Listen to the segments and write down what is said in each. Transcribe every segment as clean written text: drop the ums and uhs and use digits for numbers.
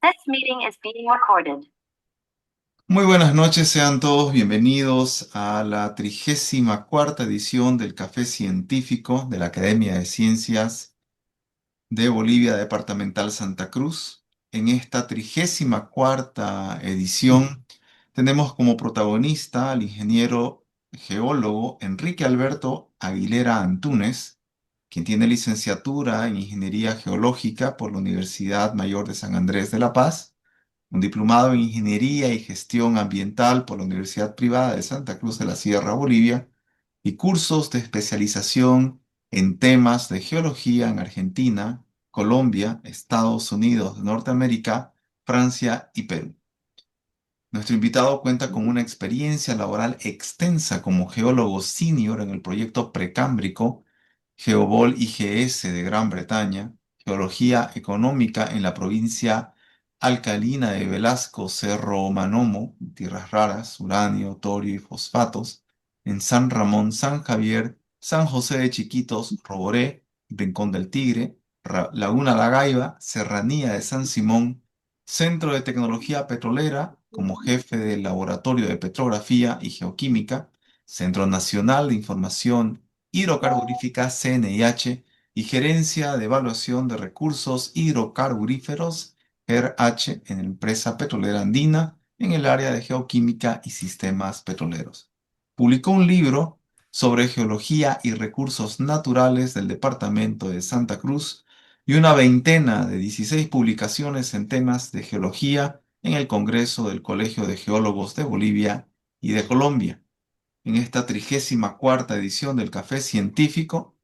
This meeting is being recorded. Muy buenas noches, sean todos bienvenidos a la 34ª edición del Café Científico de la Academia de Ciencias de Bolivia Departamental Santa Cruz. En esta 34ª edición tenemos como protagonista al ingeniero geólogo Enrique Alberto Aguilera Antúnez, quien tiene licenciatura en Ingeniería Geológica por la Universidad Mayor de San Andrés de La Paz, un diplomado en Ingeniería y Gestión Ambiental por la Universidad Privada de Santa Cruz de la Sierra, Bolivia, y cursos de especialización en temas de geología en Argentina, Colombia, Estados Unidos de Norteamérica, Francia y Perú. Nuestro invitado cuenta con una experiencia laboral extensa como geólogo senior en el proyecto precámbrico Geobol IGS de Gran Bretaña, Geología Económica en la provincia alcalina de Velasco, Cerro Manomo, tierras raras, uranio, torio y fosfatos, en San Ramón, San Javier, San José de Chiquitos, Roboré, Rincón del Tigre, Laguna La Gaiba, Serranía de San Simón, Centro de Tecnología Petrolera, como jefe del Laboratorio de Petrografía y Geoquímica, Centro Nacional de Información Hidrocarburífica CNIH y Gerencia de Evaluación de Recursos Hidrocarburíferos GERH en la empresa petrolera andina en el área de geoquímica y sistemas petroleros. Publicó un libro sobre geología y recursos naturales del departamento de Santa Cruz y una veintena de 16 publicaciones en temas de geología en el Congreso del Colegio de Geólogos de Bolivia y de Colombia. En esta 34ª edición del Café Científico,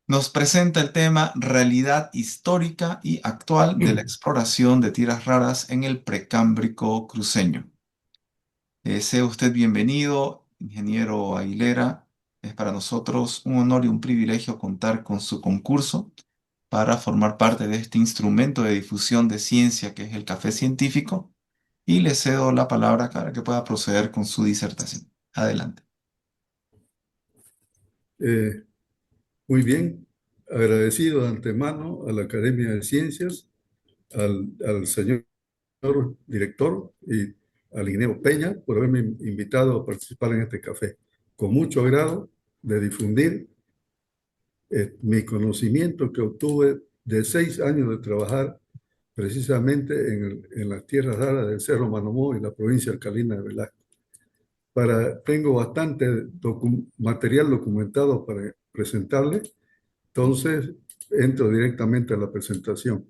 nos presenta el tema Realidad histórica y actual de la exploración de tierras raras en el Precámbrico cruceño. Sea usted bienvenido, ingeniero Aguilera. Es para nosotros un honor y un privilegio contar con su concurso para formar parte de este instrumento de difusión de ciencia que es el Café Científico, y le cedo la palabra para que pueda proceder con su disertación. Adelante. Eh, Muy bien, agradecido de antemano a la Academia de Ciencias, al señor director y al ingeniero Peña por haberme invitado a participar en este café. Con mucho agrado de difundir mi conocimiento que obtuve de 6 años de trabajar precisamente en las tierras raras del Cerro Manomó y la provincia alcalina de Velasco. Tengo bastante material documentado para presentarle. Entonces, entro directamente a la presentación.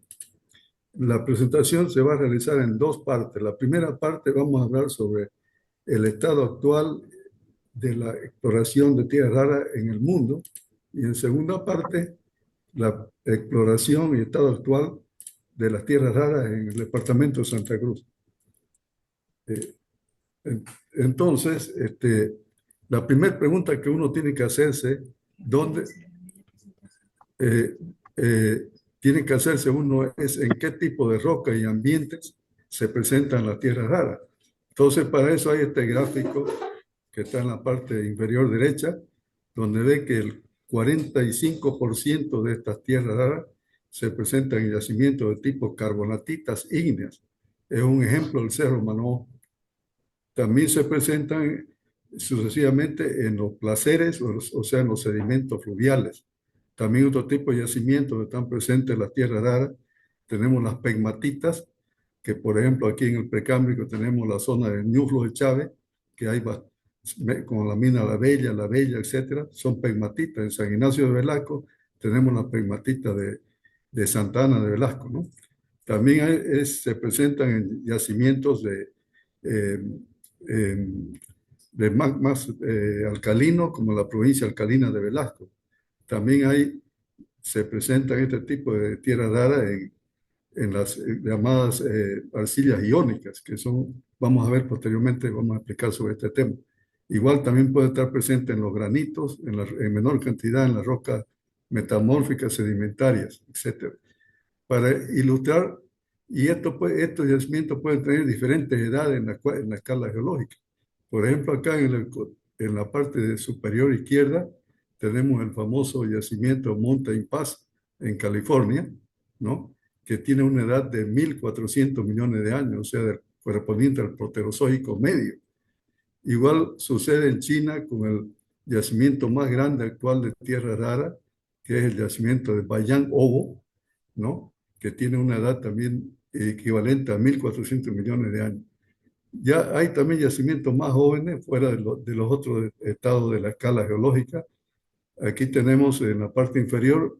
La presentación se va a realizar en dos partes. La primera parte vamos a hablar sobre el estado actual de la exploración de tierras raras en el mundo y en segunda parte la exploración y estado actual de las tierras raras en el departamento de Santa Cruz. Eh, entonces, la primera pregunta que uno tiene que hacerse, ¿dónde, eh, eh, tiene que hacerse uno es en qué tipo de roca y ambientes se presentan las tierras raras? Entonces, para eso hay este gráfico que está en la parte inferior derecha, donde ve que el 45% de estas tierras raras se presentan en yacimientos de tipo carbonatitas ígneas. Es un ejemplo del Cerro Manoa. También se presentan sucesivamente en los placeres, o sea, en los sedimentos fluviales. También otro tipo de yacimientos donde están presentes las tierras raras. Tenemos las pegmatitas, que por ejemplo aquí en el Precámbrico tenemos la zona de Ñuflo de Chávez, que hay con la mina La Bella, etcétera, son pegmatitas. En San Ignacio de Velasco tenemos las pegmatitas de Santa Ana de Velasco, ¿no? También se presentan en yacimientos eh, eh, de más alcalino, como la provincia alcalina de Velasco. También se presentan este tipo de tierra rara en las llamadas arcillas iónicas, que son, vamos a ver posteriormente, vamos a explicar sobre este tema. Igual también puede estar presente en los granitos, en menor cantidad en las rocas metamórficas sedimentarias, etcétera. Para ilustrar, y estos yacimientos pueden tener diferentes edades en la escala geológica. Por ejemplo, acá en la parte superior izquierda tenemos el famoso yacimiento Mountain Pass en California, ¿no? que tiene una edad de 1.400 millones de años, o sea, correspondiente al Proterozoico medio. Igual sucede en China con el yacimiento más grande actual de tierra rara, que es el yacimiento de Bayan-Obo, ¿no? Que tiene una edad también equivalente a 1.400 millones de años. Ya hay también yacimientos más jóvenes fuera de los otros estados de la escala geológica. Aquí tenemos en la parte inferior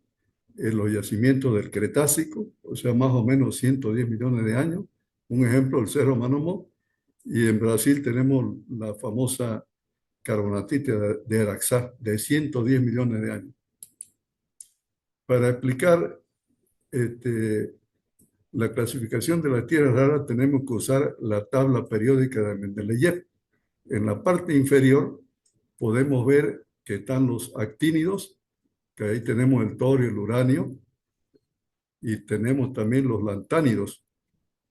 los yacimientos del Cretácico, o sea, más o menos 110 millones de años. Un ejemplo, el Cerro Manomó. Y en Brasil tenemos la famosa carbonatita de Araxá, de 110 millones de años. Para explicar la clasificación de las tierras raras, tenemos que usar la tabla periódica de Mendeleev. En la parte inferior podemos ver que están los actínidos, que ahí tenemos el torio y el uranio, y tenemos también los lantánidos,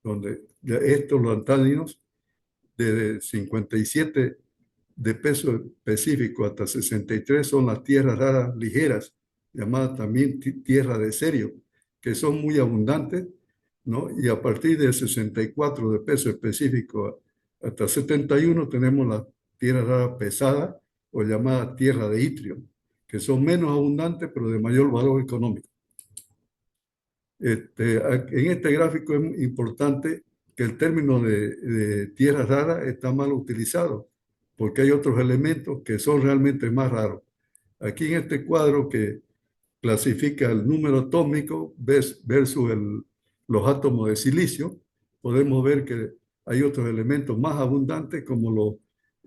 donde estos lantánidos de 57 de peso específico hasta 63 son las tierras raras ligeras, llamadas también tierra de serio, que son muy abundantes, ¿no? Y a partir de 64 de peso específico hasta 71 tenemos las tierras raras pesadas o llamadas tierra de itrio, que son menos abundantes pero de mayor valor económico. En este gráfico es importante que el término de tierra rara está mal utilizado, porque hay otros elementos que son realmente más raros. Aquí en este cuadro que clasifica el número atómico versus los átomos de silicio, podemos ver que hay otros elementos más abundantes como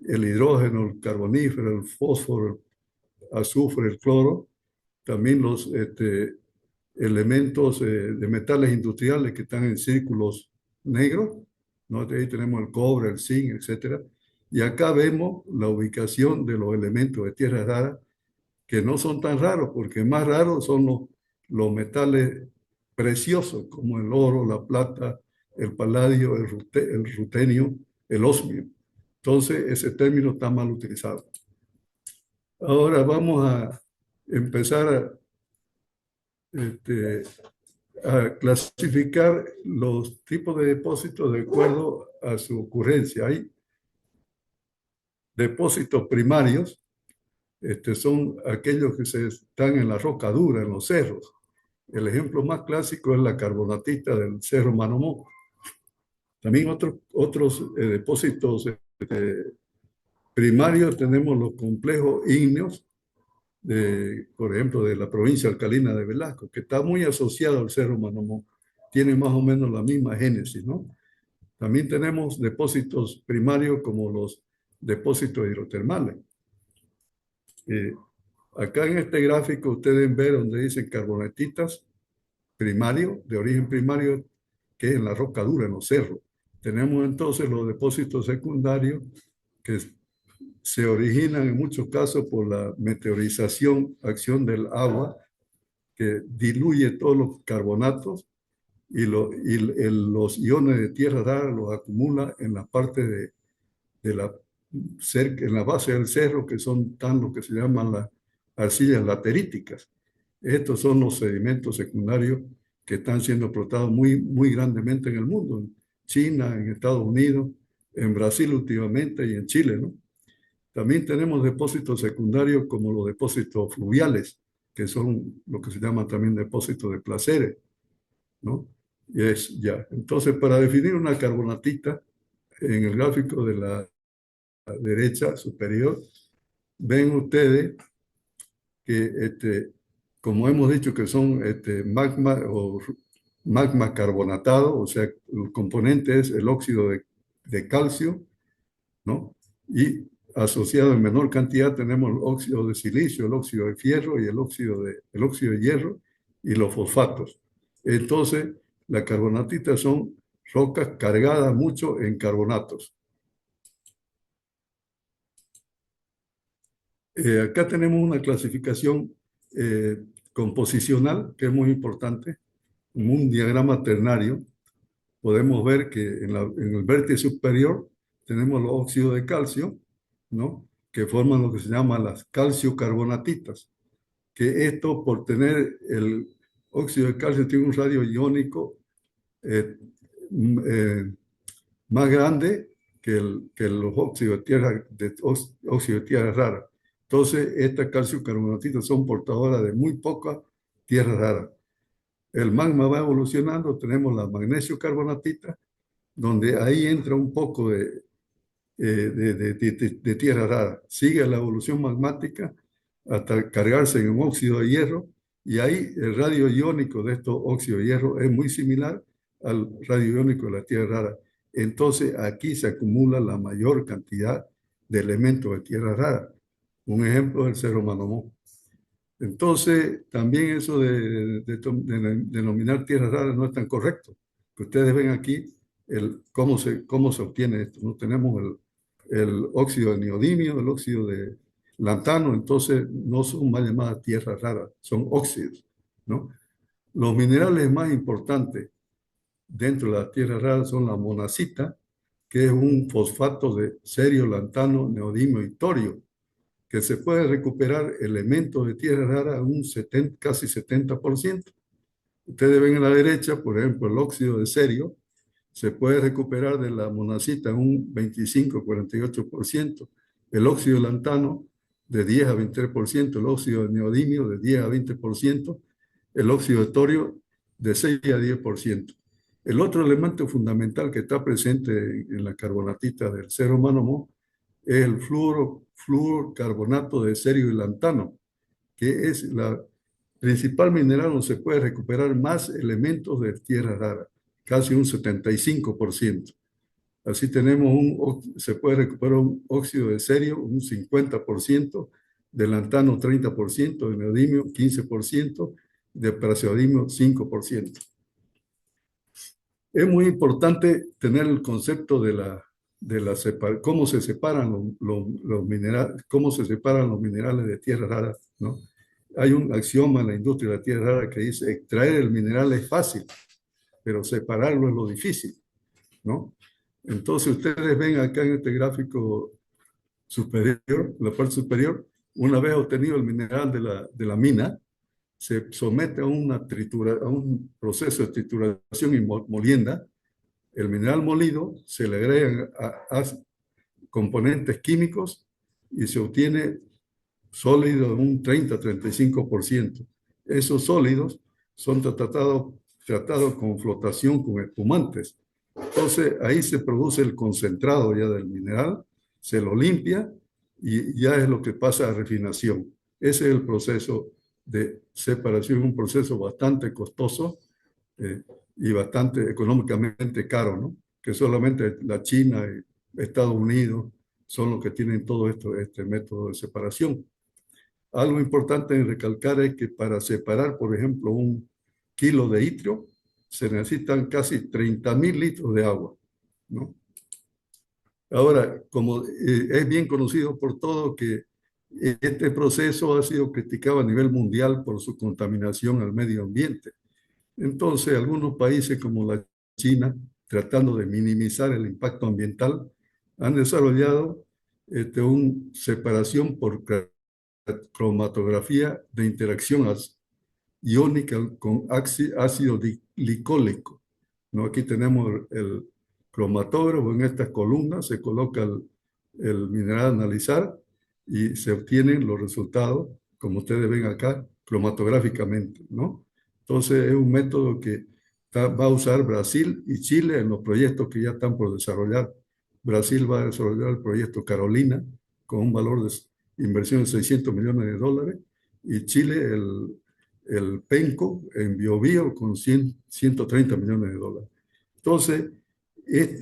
el hidrógeno, el carbonífero, el fósforo, el azufre, el cloro, también los elementos de metales industriales que están en círculos negros, ¿no? Ahí tenemos el cobre, el zinc, etc. Y acá vemos la ubicación de los elementos de tierra rara, que no son tan raros, porque más raros son los metales preciosos, como el oro, la plata, el paladio, el rutenio, el osmio. Entonces, ese término está mal utilizado. Ahora vamos a empezar a clasificar los tipos de depósitos de acuerdo a su ocurrencia. Hay depósitos primarios, son aquellos que están en la roca dura, en los cerros. El ejemplo más clásico es la carbonatita del Cerro Manomó. También otros depósitos primarios tenemos los complejos ígneos, por ejemplo, de la provincia alcalina de Velasco, que está muy asociado al Cerro Manomó. Tiene más o menos la misma génesis, ¿no? También tenemos depósitos primarios como los depósitos hidrotermales. Acá en este gráfico ustedes ven donde dicen carbonatitas primario, de origen primario, que es en la roca dura, en los cerros. Tenemos entonces los depósitos secundarios que se originan en muchos casos por la meteorización, acción del agua, que diluye todos los carbonatos y los iones de tierra rara los acumula en la parte en la base del cerro, que son lo que se llaman las arcillas lateríticas. Estos son los sedimentos secundarios que están siendo explotados muy, muy grandemente en el mundo, en China, en Estados Unidos, en Brasil últimamente y en Chile, ¿no? También tenemos depósitos secundarios como los depósitos fluviales, que son lo que se llama también depósitos de placeres, ¿no? Entonces, para definir una carbonatita, en el gráfico de la derecha superior, ven ustedes que, como hemos dicho, que son magma carbonatado, o sea, el componente es el óxido de calcio, ¿no? Y asociado en menor cantidad tenemos el óxido de silicio, el óxido de fierro y el óxido de hierro y los fosfatos. Entonces, las carbonatitas son rocas cargadas mucho en carbonatos. Acá tenemos una clasificación composicional que es muy importante. En un diagrama ternario podemos ver que en el vértice superior tenemos los óxidos de calcio, ¿no? Que forman lo que se llama las calciocarbonatitas, que esto por tener el óxido de calcio tiene un radio iónico eh, m- eh, más grande que los óxidos de tierra, óxido de tierra rara. Entonces, estas calcio-carbonatitas son portadoras de muy poca tierra rara. El magma va evolucionando, tenemos la magnesio-carbonatita, donde ahí entra un poco de tierra rara. Sigue la evolución magmática hasta cargarse en un óxido de hierro, y ahí el radio iónico de estos óxidos de hierro es muy similar al radio iónico de la tierra rara. Entonces aquí se acumula la mayor cantidad de elementos de tierra rara. Un ejemplo es el Cerro Manomó. Entonces, también eso de denominar tierras raras no es tan correcto. Que ustedes ven aquí cómo se obtiene esto. ¿No? Tenemos el óxido de neodimio, el óxido de lantano, entonces no son más llamadas tierras raras, son óxidos, ¿no? Los minerales más importantes dentro de las tierras raras son la monacita, que es un fosfato de cerio, lantano, neodimio y torio, que se puede recuperar elementos de tierra rara a un 70, casi 70%. Ustedes ven a la derecha, por ejemplo, el óxido de cerio se puede recuperar de la monacita en un 25-48%, el óxido de lantano de 10 a 23%, el óxido de neodimio de 10 a 20%, el óxido de torio de 6 a 10%. El otro elemento fundamental que está presente en la carbonatita del Cerro Manomó es el fluorocarbonato de cerio y lantano, que es la principal mineral donde se puede recuperar más elementos de tierra rara, casi un 75%. Así se puede recuperar un óxido de cerio, un 50%, de lantano 30%, de neodimio 15%, de praseodimio 5%. Es muy importante tener el concepto cómo se separan los minerales, cómo se separan los minerales de tierra rara, ¿no? Hay un axioma en la industria de la tierra rara que dice: extraer el mineral es fácil, pero separarlo es lo difícil, ¿no? Entonces ustedes ven acá en este gráfico superior, la parte superior, una vez obtenido el mineral de la mina, se somete a a un proceso de trituración y molienda. El mineral molido se le agregan a componentes químicos y se obtiene sólido de un 30-35%. Esos sólidos son tratados con flotación con espumantes. Entonces ahí se produce el concentrado ya del mineral, se lo limpia y ya es lo que pasa a refinación. Ese es el proceso de separación, un proceso bastante costoso eh, y bastante económicamente caro, ¿no? Que solamente la China y Estados Unidos son los que tienen todo este método de separación. Algo importante en recalcar es que para separar, por ejemplo, un kilo de itrio, se necesitan casi 30.000 litros de agua, ¿no? Ahora, como es bien conocido por todos que este proceso ha sido criticado a nivel mundial por su contaminación al medio ambiente. Entonces, algunos países como la China, tratando de minimizar el impacto ambiental, han desarrollado una separación por cromatografía de interacción iónica con ácido glicólico, ¿no? Aquí tenemos el cromatógrafo, en estas columnas se coloca el mineral a analizar y se obtienen los resultados, como ustedes ven acá, cromatográficamente, ¿no? Entonces es un método que va a usar Brasil y Chile en los proyectos que ya están por desarrollar. Brasil va a desarrollar el proyecto Carolina con un valor de inversión de $600 millones, y Chile el Penco en Biobío con 130 millones de dólares. Entonces,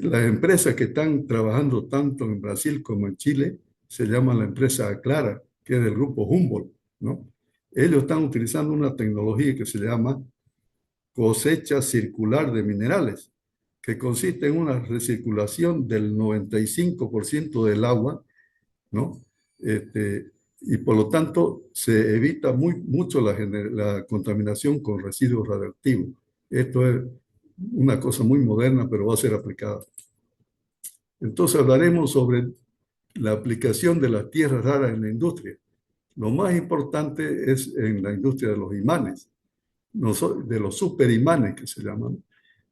las empresas que están trabajando tanto en Brasil como en Chile se llaman la empresa Aclara, que es del grupo Humboldt, ¿no? Ellos están utilizando una tecnología que se llama cosecha circular de minerales, que consiste en una recirculación del 95% del agua, ¿no? Y por lo tanto se evita mucho la contaminación con residuos radioactivos. Esto es una cosa muy moderna, pero va a ser aplicada. Entonces hablaremos sobre la aplicación de las tierras raras en la industria. Lo más importante es en la industria de los imanes. de los superimanes que se llaman.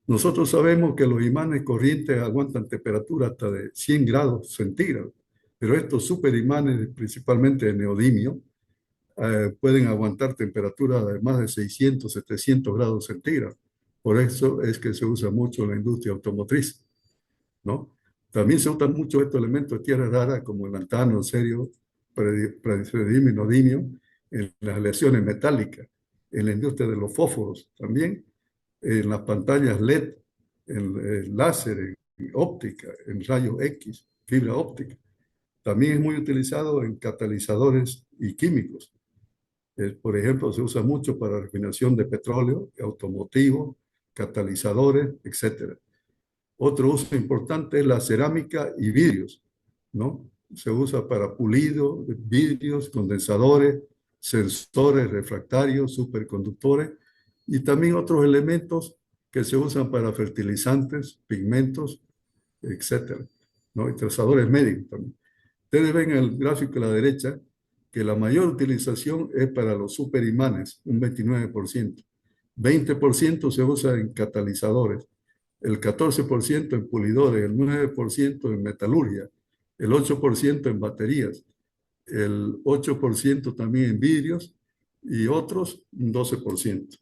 Nosotros sabemos que los imanes corrientes aguantan temperatura hasta de 100 grados centígrados, pero estos superimanes, principalmente de neodimio, pueden aguantar temperaturas de más de 600, 700 grados centígrados. Por eso es que se usa mucho en la industria automotriz, ¿no? También se usan mucho estos elementos de tierra rara, como el lantano, el cerio, praseodymium y neodimio, en las aleaciones metálicas, en la industria de los fósforos también, en las pantallas LED, en láser, en óptica, en rayos X, fibra óptica. También es muy utilizado en catalizadores y químicos. Por ejemplo, se usa mucho para refinación de petróleo, automotivo, catalizadores, etc. Otro uso importante es la cerámica y vidrios, ¿no? Se usa para pulido, vidrios, condensadores, sensores refractarios, superconductores y también otros elementos que se usan para fertilizantes, pigmentos, etcétera, ¿no? Y trazadores médicos también. Ustedes ven en el gráfico a la derecha que la mayor utilización es para los superimanes, un 29%. 20% se usa en catalizadores, el 14% en pulidores, el 9% en metalurgia, el 8% en baterías, el 8% también en vidrios y otros un 12%.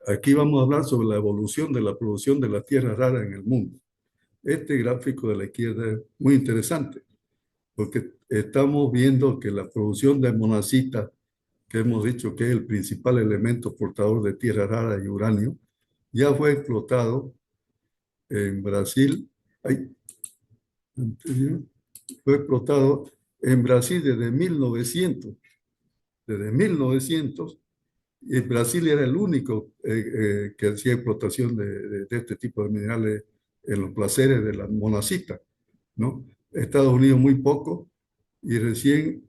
Aquí vamos a hablar sobre la evolución de la producción de la tierra rara en el mundo. Este gráfico de la izquierda es muy interesante porque estamos viendo que la producción de monazita, que hemos dicho que es el principal elemento portador de tierra rara y uranio, ya fue explotado en Brasil. Fue explotado en Brasil desde 1900. Desde 1900, y Brasil era el único que hacía explotación de este tipo de minerales en los placeres de la monazita, ¿no? Estados Unidos muy poco, y recién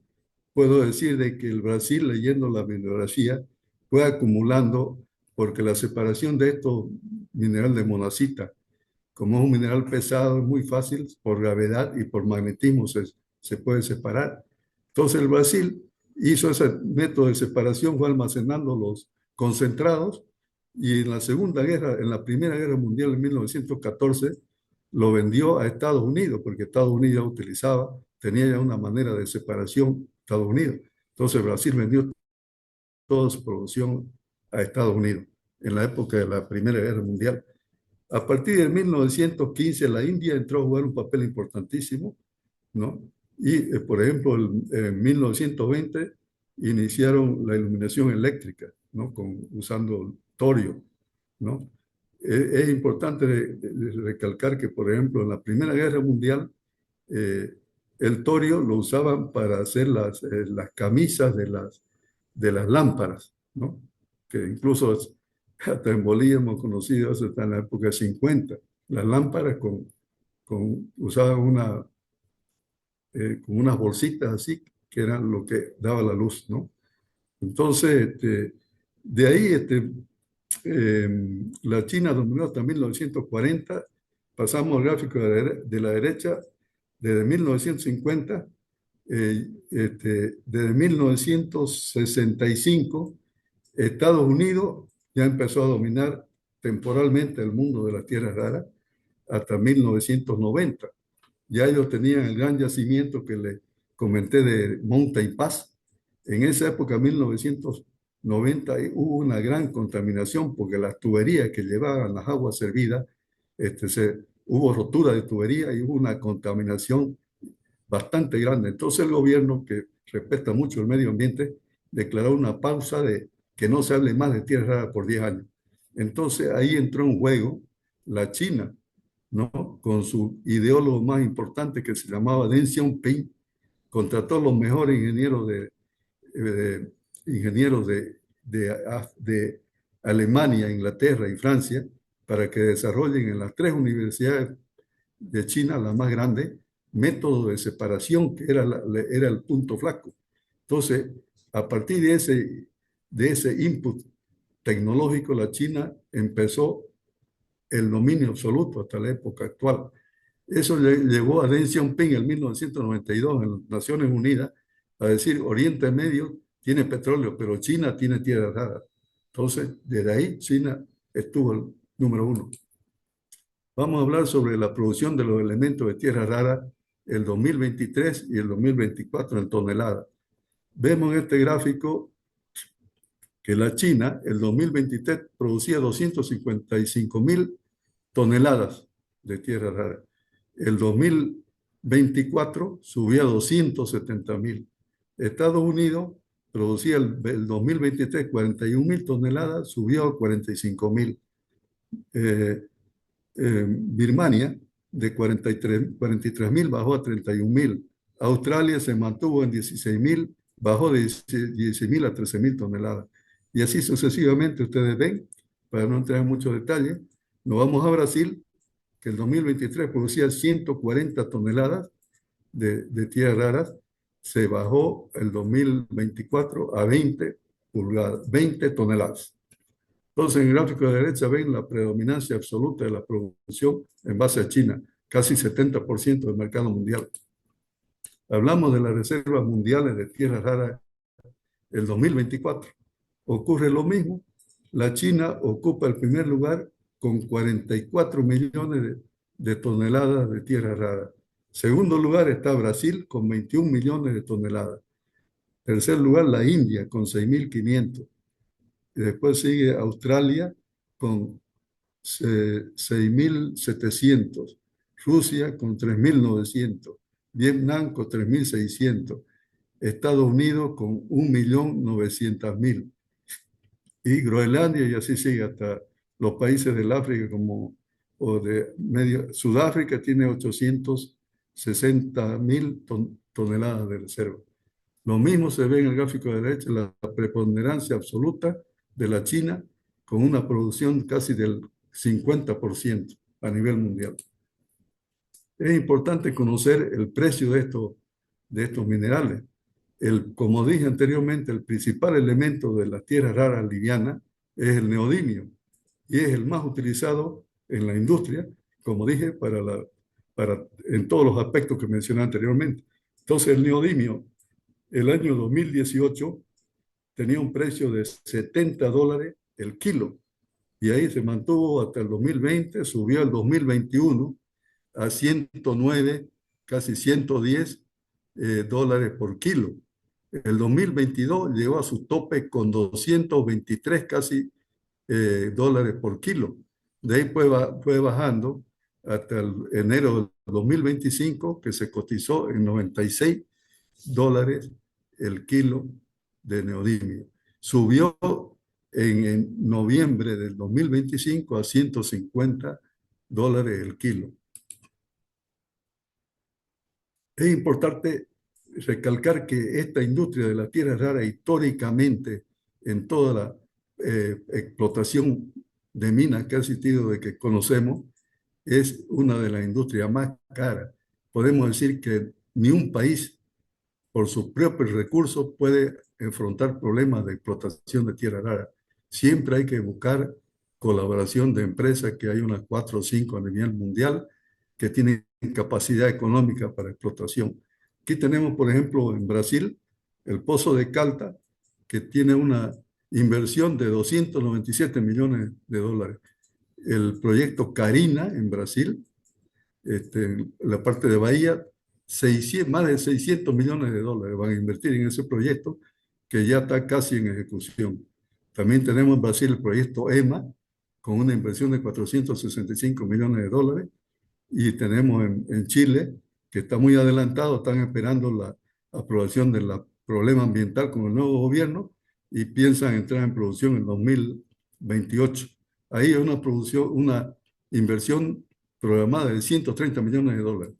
puedo decir de que el Brasil, leyendo la bibliografía, fue acumulando, porque la separación de estos minerales de monazita, como es un mineral pesado, es muy fácil, por gravedad y por magnetismo se puede separar. Entonces el Brasil hizo ese método de separación, fue almacenando los concentrados, y en la Segunda Guerra, en la Primera Guerra Mundial en 1914, lo vendió a Estados Unidos, porque Estados Unidos utilizaba, tenía ya una manera de separación, Estados Unidos. Entonces Brasil vendió toda su producción a Estados Unidos en la época de la Primera Guerra Mundial. A partir de 1915, la India entró a jugar un papel importantísimo, ¿no? Y, por ejemplo, en 1920 iniciaron la iluminación eléctrica, ¿no? Usando torio, ¿no? Es importante recalcar que, por ejemplo, en la Primera Guerra Mundial, el torio lo usaban para hacer las camisas de las lámparas, ¿no? Que incluso hasta en Bolivia hemos conocido eso hasta en la época de 50. Las lámparas usaban con unas bolsitas así, que eran lo que daba la luz, ¿no? Entonces, de ahí la China dominó hasta 1940, pasamos al gráfico de la derecha, desde 1950, desde 1965, Estados Unidos ya empezó a dominar temporalmente el mundo de las tierras raras hasta 1990. Ya ellos tenían el gran yacimiento que les comenté de Mountain Pass. En esa época, 1990, hubo una gran contaminación porque las tuberías que llevaban las aguas servidas, hubo rotura de tubería y hubo una contaminación bastante grande. Entonces el gobierno, que respeta mucho el medio ambiente, declaró una pausa de que no se hable más de tierra rara por 10 años. Entonces ahí entró en juego la China, ¿no? Con su ideólogo más importante que se llamaba Deng Xiaoping, contrató a los mejores ingenieros de Alemania, Inglaterra y Francia para que desarrollen en las 3 universidades de China, la más grande, método de separación, que era el punto flaco. Entonces, a partir de ese input tecnológico, la China empezó el dominio absoluto hasta la época actual. Eso llevó a Deng Xiaoping en 1992 en las Naciones Unidas a decir: Oriente Medio tiene petróleo, pero China tiene tierras raras. Entonces, desde ahí China estuvo el número uno. Vamos a hablar sobre la producción de los elementos de tierra rara el 2023 y el 2024 en toneladas. Vemos en este gráfico que la China, el 2023, producía 255.000 toneladas de tierra rara. El 2024 subió a 270.000. Estados Unidos producía el 2023 41.000 toneladas, subió a 45.000. Birmania de 43.000 bajó a 31.000. Australia se mantuvo en 16.000, bajó de 16.000 a 13.000 toneladas. Y así sucesivamente, ustedes ven, para no entrar en muchos detalles, nos vamos a Brasil, que el 2023 producía 140 toneladas de tierras raras, se bajó el 2024 a 20 toneladas. Entonces, en el gráfico de derecha ven la predominancia absoluta de la producción en base a China, casi 70% del mercado mundial. Hablamos de las reservas mundiales de tierras raras el 2024. Ocurre lo mismo. La China ocupa el primer lugar con 44 millones de toneladas de tierras raras. Segundo lugar está Brasil con 21 millones de toneladas. Tercer lugar, la India con 6.500. Y después sigue Australia con 6.700, Rusia con 3.900, Vietnam con 3.600, Estados Unidos con 1.900.000 y Groenlandia, y así sigue hasta los países del África como o de medio. Sudáfrica tiene 860.000 toneladas de reserva. Lo mismo se ve en el gráfico de derecha, la preponderancia absoluta de la China con una producción casi del 50% a nivel mundial. Es importante conocer el precio de estos minerales. Como dije anteriormente, el principal elemento de las tierras raras livianas es el neodimio y es el más utilizado en la industria, como dije, en todos los aspectos que mencioné anteriormente. Entonces, el neodimio, el año 2018, tenía un precio de $70 el kilo y ahí se mantuvo hasta el 2020, subió el 2021 a 109, casi 110 dólares por kilo. El 2022 llegó a su tope con 223 casi dólares por kilo. De ahí fue bajando hasta el enero del 2025, que se cotizó en 96 dólares el kilo de neodimio. Subió en noviembre del 2025 a 150 dólares el kilo. Es importante recalcar que esta industria de la tierra rara históricamente en toda la explotación de minas que ha existido de que conocemos es una de las industrias más caras. Podemos decir que ni un país por sus propios recursos puede enfrentar problemas de explotación de tierra rara. Siempre hay que buscar colaboración de empresas, que hay unas 4 o 5 a nivel mundial que tienen capacidad económica para explotación. Aquí tenemos, por ejemplo, en Brasil, el Pozo de Calda, que tiene una inversión de 297 millones de dólares. El proyecto Carina en Brasil, la parte de Bahía, más de 600 millones de dólares van a invertir en ese proyecto que ya está casi en ejecución. También tenemos en Brasil el proyecto EMA, con una inversión de 465 millones de dólares. Y tenemos en Chile, que está muy adelantado, están esperando la aprobación del problema ambiental con el nuevo gobierno y piensan entrar en producción en 2028. Ahí hay una inversión programada de 130 millones de dólares.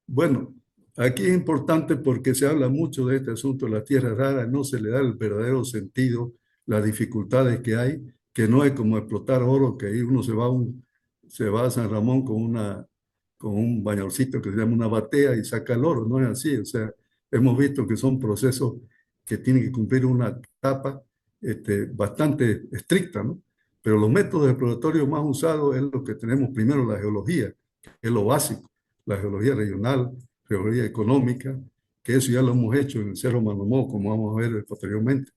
Bueno, aquí es importante porque se habla mucho de este asunto de las tierras raras, no se le da el verdadero sentido, las dificultades que hay, que no es como explotar oro, que ahí uno se va a San Ramón con un bañorcito que se llama una batea y saca el oro, no es así. O sea, hemos visto que son procesos que tienen que cumplir una etapa bastante estricta, ¿no? Pero los métodos exploratorios más usados es lo que tenemos primero, la geología, que es lo básico, la geología regional, geología económica, que eso ya lo hemos hecho en el Cerro Manomó, como vamos a ver posteriormente.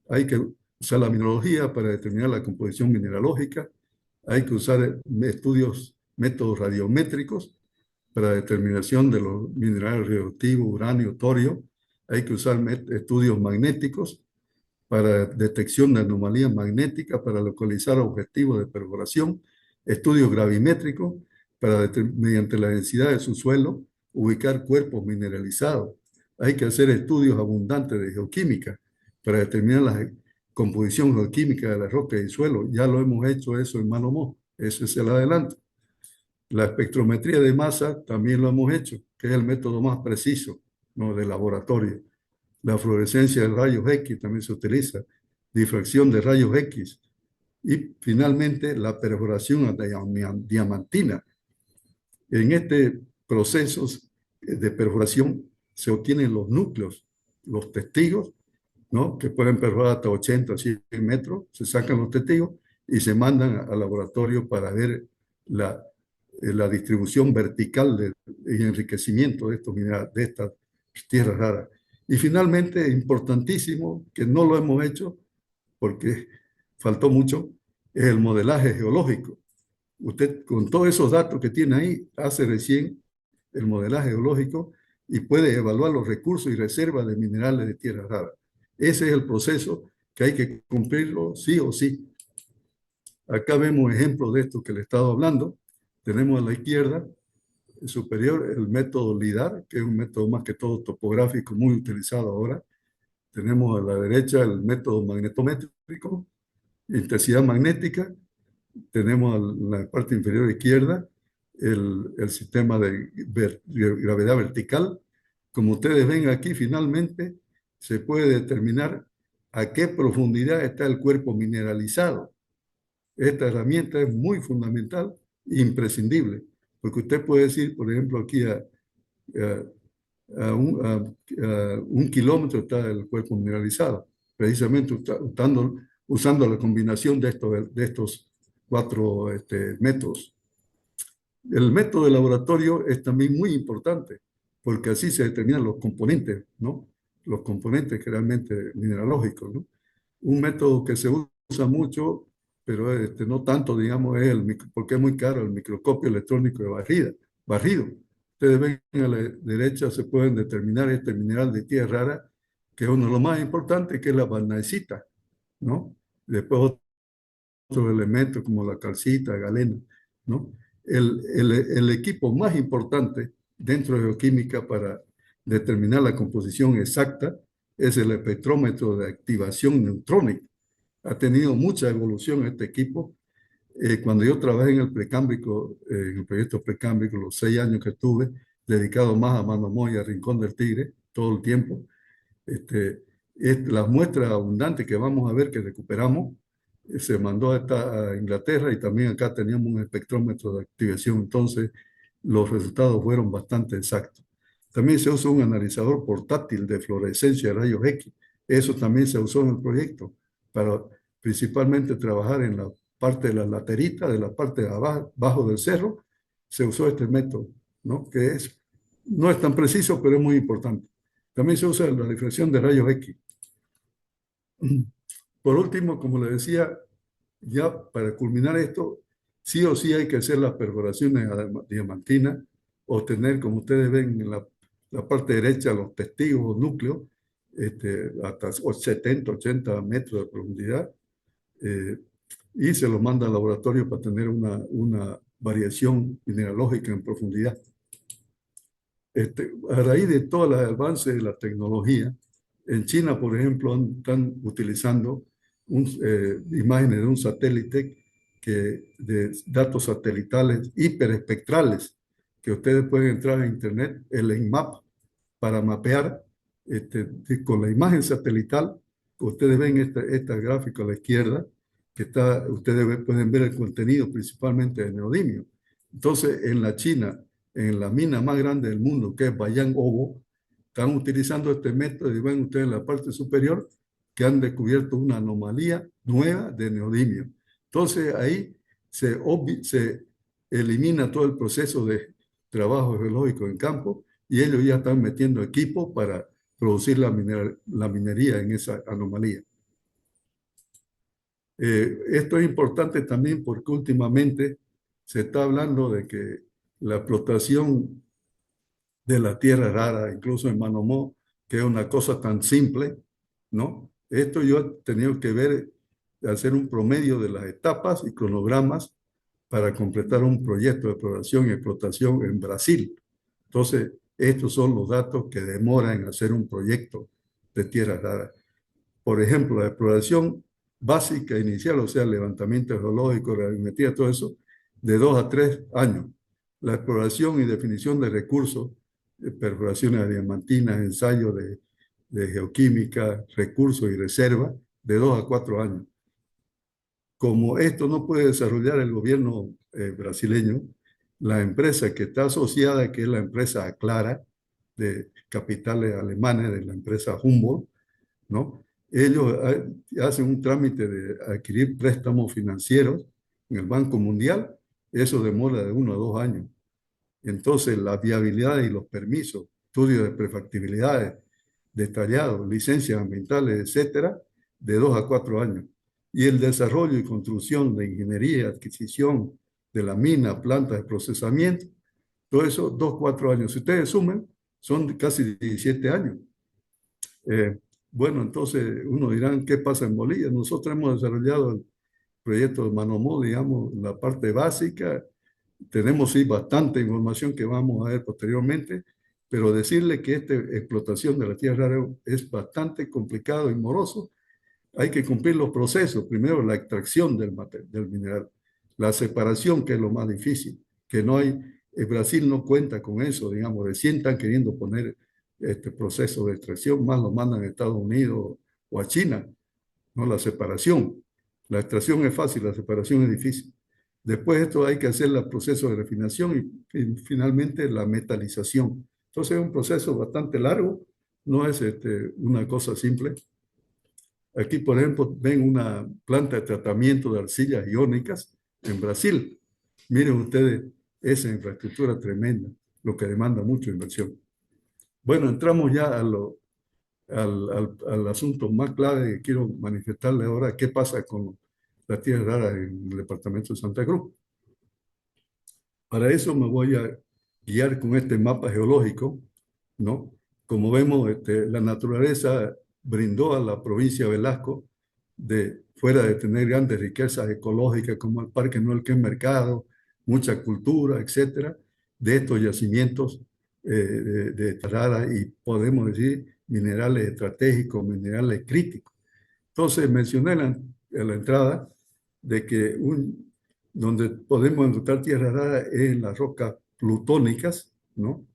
Hay que usar la mineralogía para determinar la composición mineralógica, hay que usar métodos radiométricos para determinación de los minerales radioactivos, uranio, torio, hay que usar estudios magnéticos para detección de anomalías magnéticas, para localizar objetivos de perforación, estudios gravimétricos para, mediante la densidad de su suelo, ubicar cuerpos mineralizados. Hay que hacer estudios abundantes de geoquímica para determinar la composición geoquímica de la roca y suelo. Ya lo hemos hecho eso en Manomó, ese es el adelanto. La espectrometría de masa también lo hemos hecho, que es el método más preciso, ¿no?, de laboratorio. La fluorescencia de rayos X también se utiliza, difracción de rayos X y finalmente la perforación diamantina. En este proceso de perforación se obtienen los núcleos, los testigos, ¿no?, que pueden perforar hasta 80, 100 metros, se sacan los testigos y se mandan al laboratorio para ver la distribución vertical y enriquecimiento de estos minerales, de estas tierras raras. Y finalmente, importantísimo, que no lo hemos hecho porque faltó mucho, es el modelaje geológico. Usted, con todos esos datos que tiene ahí, hace recién el modelaje geológico y puede evaluar los recursos y reservas de minerales de tierras raras. Ese es el proceso que hay que cumplirlo sí o sí. Acá vemos ejemplos de esto que le he estado hablando. Tenemos a la izquierda superior el método LIDAR, que es un método más que todo topográfico muy utilizado ahora. Tenemos a la derecha el método magnetométrico, intensidad magnética. Tenemos en la parte inferior izquierda el sistema de gravedad vertical. Como ustedes ven aquí, finalmente se puede determinar a qué profundidad está el cuerpo mineralizado. Esta herramienta es muy fundamental e imprescindible, porque usted puede decir, por ejemplo, aquí a un kilómetro está el cuerpo mineralizado, precisamente usando la combinación de estos cuatro métodos. El método de laboratorio es también muy importante, porque así se determinan los componentes, ¿no? Los componentes generalmente mineralógicos, ¿no? Un método que se usa mucho, pero no tanto, digamos, porque es muy caro, el microscopio electrónico de barrido. Ustedes ven a la derecha, se pueden determinar este mineral de tierra rara, que es uno de los más importantes, que es la barnacita, ¿no? Después otros elementos como la calcita, galena, ¿no? El equipo más importante dentro de geoquímica para determinar la composición exacta es el espectrómetro de activación neutrónica. Ha tenido mucha evolución este equipo. Cuando yo trabajé en el precámbrico, en el proyecto precámbrico, los 6 años que estuve, dedicado más a Manomó y a Rincón del Tigre, todo el tiempo, las muestras abundantes que vamos a ver que recuperamos, se mandó a Inglaterra y también acá teníamos un espectrómetro de activación, entonces los resultados fueron bastante exactos. También se usa un analizador portátil de fluorescencia de rayos X, eso también se usó en el proyecto para principalmente trabajar en la parte de la laterita, de la parte de abajo del cerro, se usó este método, ¿no?, que no es tan preciso, pero es muy importante. También se usa la difracción de rayos X. Por último, como le decía, ya para culminar esto, sí o sí hay que hacer las perforaciones diamantinas, obtener, como ustedes ven en la parte derecha, los testigos o núcleos, hasta 70, 80 metros de profundidad, y se los manda al laboratorio para tener una variación mineralógica en profundidad. A raíz de todos los avances de la tecnología, en China, por ejemplo, están utilizando imágenes de un satélite de datos satelitales hiperespectrales, que ustedes pueden entrar a internet, el ENMAP, para mapear con la imagen satelital. Ustedes ven esta gráfica a la izquierda, ustedes pueden ver el contenido principalmente de neodimio. Entonces, en la China, en la mina más grande del mundo, que es Bayan Obo, están utilizando este método y ven ustedes en la parte superior que han descubierto una anomalía nueva de neodimio. Entonces, ahí se elimina todo el proceso de trabajo geológico en campo y ellos ya están metiendo equipo para producir la minería en esa anomalía. Esto es importante también porque últimamente se está hablando de que la explotación de la tierra rara, incluso en Manomó, que es una cosa tan simple, ¿no? Esto yo he tenido que ver, hacer un promedio de las etapas y cronogramas para completar un proyecto de exploración y explotación en Brasil. Entonces, estos son los datos que demoran en hacer un proyecto de tierra rara. Por ejemplo, la exploración básica inicial, o sea, levantamiento geológico, radiometría, todo eso, de 2 a 3 años. La exploración y definición de recursos, perforaciones diamantinas, ensayos de geoquímica, recursos y reservas, de 2 a 4 años. Como esto no puede desarrollar el gobierno brasileño, la empresa que está asociada, que es la empresa Aclara, de capitales alemanes, de la empresa Humboldt, ¿no? Ellos hacen un trámite de adquirir préstamos financieros en el Banco Mundial, eso demora de 1 a 2 años. Entonces, la viabilidad y los permisos, estudios de prefactibilidades detallados, licencias ambientales, etcétera, de 2 a 4 años. Y el desarrollo y construcción de ingeniería, adquisición de la mina, plantas de procesamiento, todo eso, 2 a 4 años. Si ustedes suman, son casi 17 años. Bueno, entonces uno dirá, ¿qué pasa en Bolivia? Nosotros hemos desarrollado el proyecto de Manomó, digamos, la parte básica. Tenemos sí bastante información que vamos a ver posteriormente, pero decirle que esta explotación de la tierra rara es bastante complicado y moroso. Hay que cumplir los procesos. Primero, la extracción del mineral, la separación, que es lo más difícil, que no hay, Brasil no cuenta con eso, digamos, recién están queriendo poner este proceso de extracción, más lo mandan a Estados Unidos o a China, ¿no? La separación. La extracción es fácil, la separación es difícil. Después esto hay que hacer el proceso de refinación y finalmente la metalización. Entonces es un proceso bastante largo, no es una cosa simple. Aquí, por ejemplo, ven una planta de tratamiento de arcillas iónicas en Brasil. Miren ustedes esa infraestructura tremenda, lo que demanda mucha inversión. Bueno, entramos ya al asunto más clave que quiero manifestarle ahora, qué pasa con la tierra rara en el departamento de Santa Cruz. Para eso me voy a guiar con este mapa geológico, ¿no? Como vemos, la naturaleza brindó a la provincia de Velasco, fuera de tener grandes riquezas ecológicas como el Parque Neuquén Mercado, mucha cultura, etcétera, de estos yacimientos de rara y podemos decir minerales estratégicos, minerales críticos. Entonces mencioné en la entrada de que donde podemos encontrar tierra rara es en las rocas plutónicas, ¿no?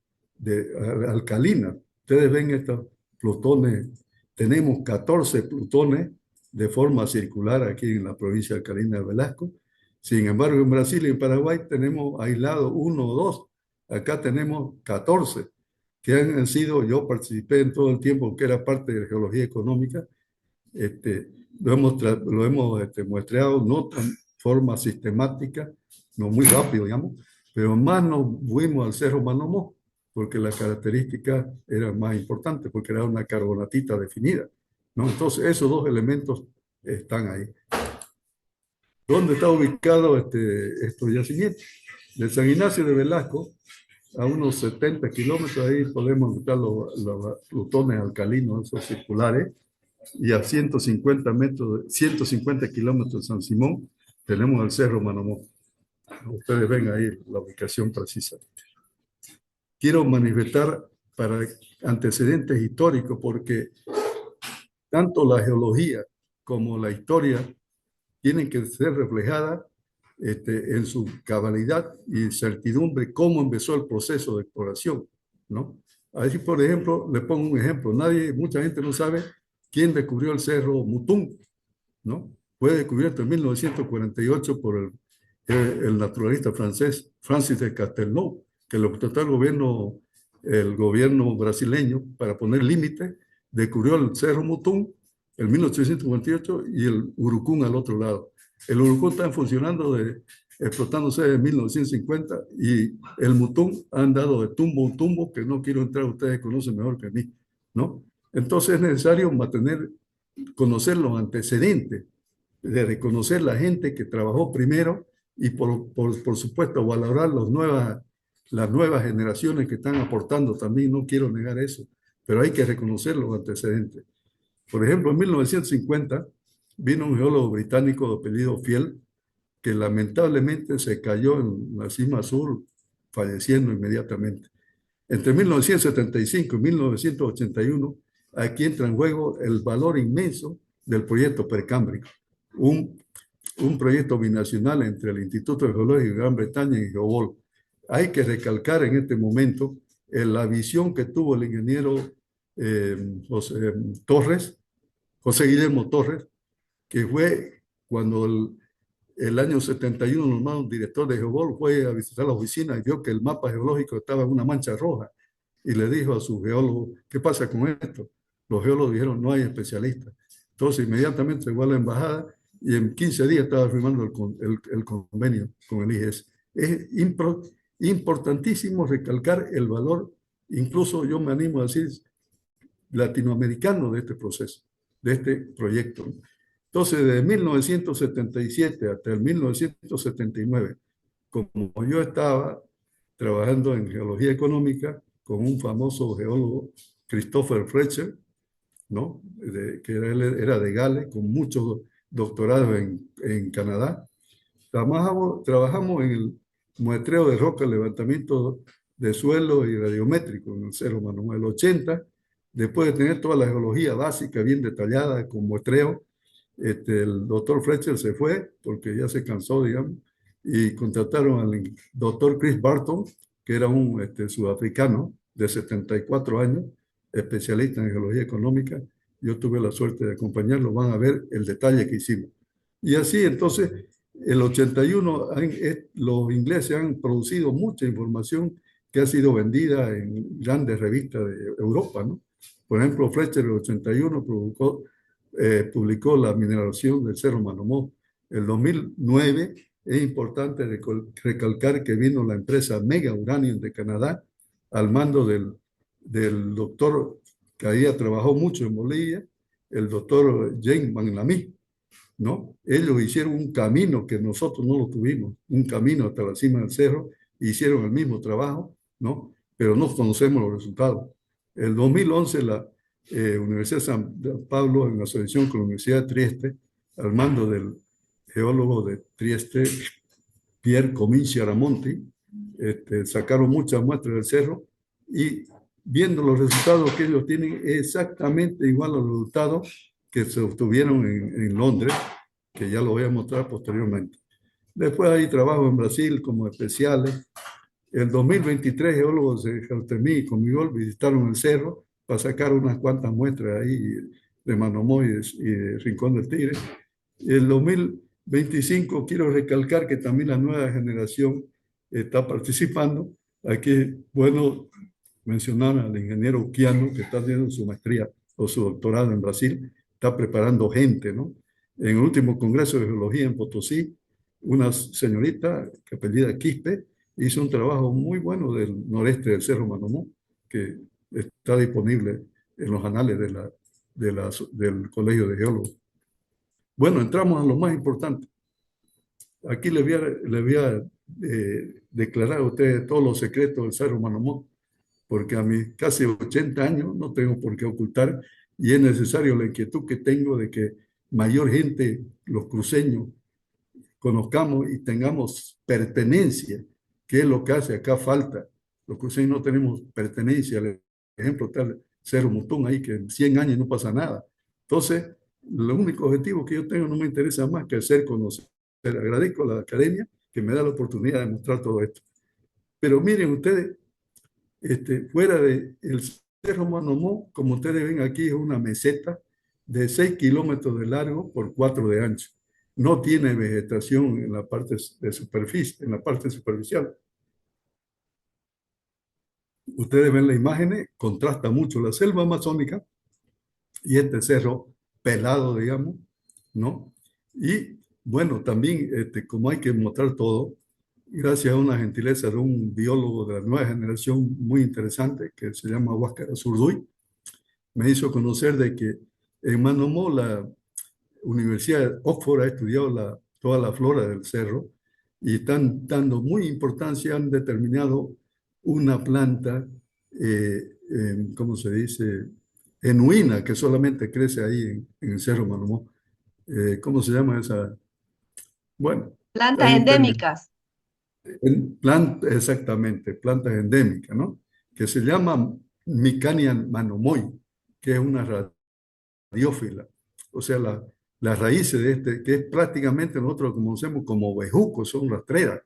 Alcalinas. Ustedes ven estos plutones, tenemos 14 plutones de forma circular aquí en la provincia alcalina de Velasco. Sin embargo, en Brasil y en Paraguay tenemos aislado 1 o 2. Acá tenemos 14 que han sido, yo participé en todo el tiempo que era parte de la geología económica, lo hemos muestreado no tan forma sistemática, no muy rápido, digamos, pero más nos fuimos al Cerro Manomó, porque la característica era más importante, porque era una carbonatita definida, ¿no? Entonces, esos dos elementos están ahí. ¿Dónde está ubicado estos yacimientos? De San Ignacio de Velasco, a unos 70 kilómetros, ahí podemos encontrar los plutones alcalinos, esos circulares, y a 150 kilómetros de San Simón, tenemos el Cerro Manomó. Ustedes ven ahí la ubicación precisa. Quiero manifestar para antecedentes históricos, porque tanto la geología como la historia tienen que ser reflejadas en su cabalidad y certidumbre cómo empezó el proceso de exploración, ¿no? Ahí, por ejemplo, le pongo un ejemplo. Mucha gente no sabe quién descubrió el Cerro Mutum, ¿no? Fue descubierto en 1948 por el naturalista francés Francis de Castelnau, que lo trató el gobierno brasileño para poner límite, descubrió el Cerro Mutum en 1858 y el Urucún al otro lado. El Urucún está funcionando explotándose en 1950 y el Mutún ha andado de tumbo en tumbo, que no quiero entrar, ustedes conocen mejor que mí, ¿no? Entonces es necesario conocer los antecedentes, de reconocer la gente que trabajó primero y por supuesto valorar las nuevas generaciones que están aportando también, no quiero negar eso, pero hay que reconocer los antecedentes. Por ejemplo, en 1950 vino un geólogo británico de apellido Field, que lamentablemente se cayó en la cima sur, falleciendo inmediatamente. Entre 1975 y 1981, aquí entra en juego el valor inmenso del proyecto Precámbrico, un, un proyecto binacional entre el Instituto Geológico de Gran Bretaña y Geobol. Hay que recalcar en este momento la visión que tuvo el ingeniero José José Guillermo Torres, que fue cuando el año 71, nomás un director de Geobol fue a visitar la oficina y vio que el mapa geológico estaba en una mancha roja y le dijo a su geólogo, ¿qué pasa con esto? Los geólogos dijeron, no hay especialistas. Entonces inmediatamente se fue a la embajada y en 15 días estaba firmando el convenio con el IGS. Es importantísimo recalcar el valor, incluso yo me animo a decir, latinoamericano de este proceso, de este proyecto. Entonces, de 1977 hasta el 1979, como yo estaba trabajando en geología económica con un famoso geólogo, Christopher Fletcher, ¿no? Que era de Gales, con muchos doctorados en Canadá. Trabajamos en el muestreo de roca, levantamiento de suelo y radiométrico en el Cerro Manuel. El 80, después de tener toda la geología básica bien detallada con muestreo, el doctor Fletcher se fue porque ya se cansó, digamos, y contrataron al doctor Chris Barton, que era un sudafricano de 74 años, especialista en geología económica. Yo tuve la suerte de acompañarlo, van a ver el detalle que hicimos. Y así, entonces, el 81, los ingleses han producido mucha información que ha sido vendida en grandes revistas de Europa, ¿no? Por ejemplo, Fletcher en el 81 publicó la mineralización del Cerro Manomó. El 2009 es importante recalcar que vino la empresa Mega Uranium de Canadá al mando del doctor que había trabajado mucho en Bolivia, el doctor James Van Lamy, ¿no? Ellos hicieron un camino que nosotros no lo tuvimos, un camino hasta la cima del cerro, hicieron el mismo trabajo, ¿no? Pero no conocemos los resultados. El 2011 la Universidad de San Pablo, en asociación con la Universidad de Trieste, al mando del geólogo de Trieste, Pierre Cominci Aramonti, sacaron muchas muestras del cerro y viendo los resultados que ellos tienen, es exactamente igual a los resultados que se obtuvieron en Londres, que ya lo voy a mostrar posteriormente. Después hay trabajo en Brasil como especiales. En 2023, geólogos de Jautemí y Comigol visitaron el cerro para sacar unas cuantas muestras ahí de Manomó y de Rincón del Tigre. En 2025 quiero recalcar que también la nueva generación está participando. Aquí, bueno, mencionar al ingeniero Uquiano, que está haciendo su maestría o su doctorado en Brasil, está preparando gente, ¿no? En el último Congreso de Geología en Potosí, una señorita que apellida Quispe hizo un trabajo muy bueno del noreste del Cerro Manomó, que está disponible en los anales del Colegio de Geólogos. Bueno, entramos a lo más importante. Aquí le voy a declarar a ustedes todos los secretos del Cerro Manomó, porque a mis casi 80 años no tengo por qué ocultar y es necesario la inquietud que tengo de que mayor gente, los cruceños, conozcamos y tengamos pertenencia, que es lo que hace acá falta. Los cruceños no tenemos pertenencia. Por ejemplo, está el Cerro Mutún ahí, que en 100 años no pasa nada. Entonces, el único objetivo que yo tengo no me interesa más que hacer conocer. Agradezco a la academia que me da la oportunidad de mostrar todo esto. Pero miren ustedes, fuera del Cerro Manomó, como ustedes ven aquí, es una meseta de 6 kilómetros de largo por 4 de ancho. No tiene vegetación en la parte de superficie, en la parte superficial. Ustedes ven las imágenes, contrasta mucho la selva amazónica y este cerro pelado, digamos, ¿no? Y Bueno, también, como hay que mostrar todo, gracias a una gentileza de un biólogo de la nueva generación muy interesante que se llama Huáscar Zurduy, me hizo conocer de que en Manomó, la Universidad de Oxford ha estudiado toda la flora del cerro y están dando muy importancia, han determinado una planta, ¿cómo se dice? Genuina, que solamente crece ahí en el Cerro Manomó. ¿Cómo se llama esa? Bueno, Plantas hay un término. endémicas. Planta, exactamente, plantas endémicas, ¿no? Que se llama Micania manomoi, que es una radiófila. O sea, las raíces de este, que es prácticamente nosotros lo conocemos como bejucos, son rastreras,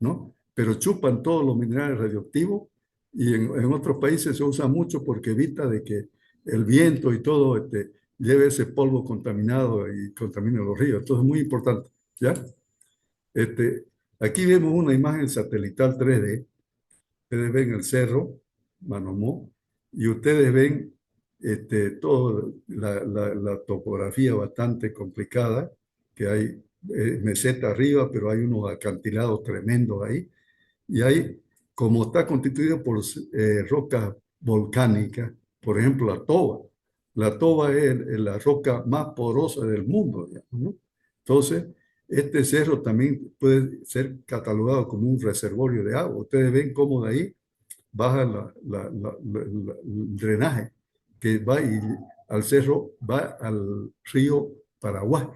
¿no? Pero chupan todos los minerales radioactivos y en otros países se usa mucho porque evita de que el viento y todo lleve ese polvo contaminado y contamine los ríos. Entonces es muy importante, ¿ya? Este, aquí vemos una imagen satelital 3D. Ustedes ven el cerro Manomó y ustedes ven toda la topografía bastante complicada, que hay meseta arriba, pero hay unos acantilados tremendos ahí. Y ahí, como está constituido por rocas volcánicas, por ejemplo, la toba. La toba es la roca más porosa del mundo, digamos, ¿no? Entonces, este cerro también puede ser catalogado como un reservorio de agua. Ustedes ven cómo de ahí baja el drenaje que va y al cerro, va al río Paraguay.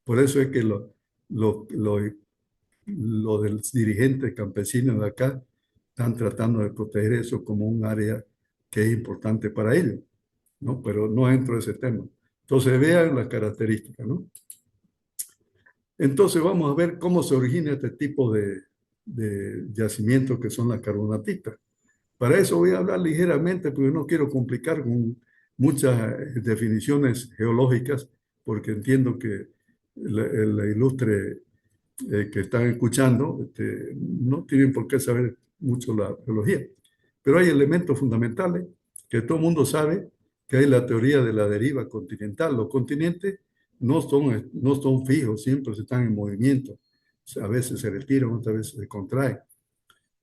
Por eso es que los del dirigentes campesinos de acá están tratando de proteger eso como un área que es importante para ellos, ¿no? Pero no entro en ese tema. Entonces vean las características, ¿no? Entonces vamos a ver cómo se origina este tipo de yacimientos que son las carbonatitas. Para eso voy a hablar ligeramente porque no quiero complicar con muchas definiciones geológicas, porque entiendo que el ilustre que están escuchando no tienen por qué saber mucho la geología. Pero hay elementos fundamentales que todo el mundo sabe, que hay la teoría de la deriva continental. Los continentes no son fijos, siempre están en movimiento. A veces se retiran, otras veces se contraen.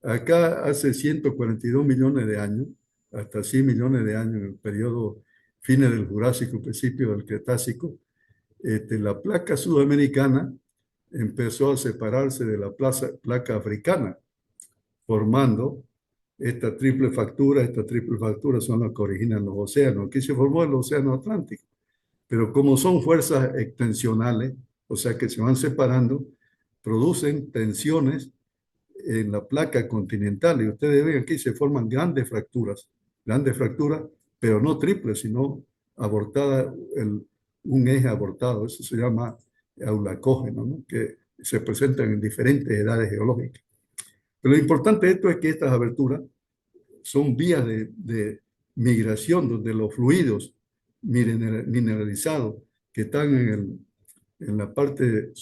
Acá hace 142 millones de años, hasta 100 millones de años, en el periodo fines del Jurásico, principio del Cretácico, la placa sudamericana empezó a separarse de la placa africana, formando esta triple factura. Esta triple factura son las que originan los océanos. Aquí se formó el océano Atlántico, pero como son fuerzas extensionales, o sea que se van separando, producen tensiones en la placa continental. Y ustedes ven aquí se forman grandes fracturas, pero no triples, sino abortada, un eje abortado. Eso se llama aulacógeno, ¿no? Que se presentan en diferentes edades geológicas. Pero lo importante de esto es que estas aberturas son vías de migración donde los fluidos mineralizados que están en la parte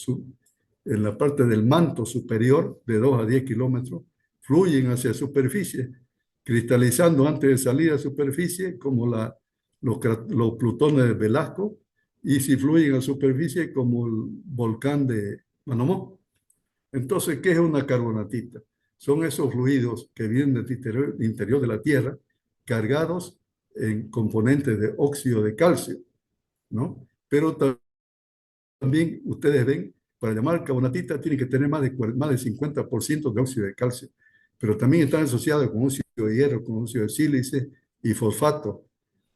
en la parte del manto superior de 2 a 10 kilómetros, fluyen hacia superficie, cristalizando antes de salir a superficie como los plutones de Velasco, y si fluyen a superficie como el volcán de Manomó. Entonces, ¿qué es una carbonatita? Son esos fluidos que vienen del interior de la Tierra, cargados en componentes de óxido de calcio, ¿no? Pero también ustedes ven, para llamar carbonatita tiene que tener más de 50% de óxido de calcio, pero también están asociados con óxido de hierro, con óxido de sílice y fosfato.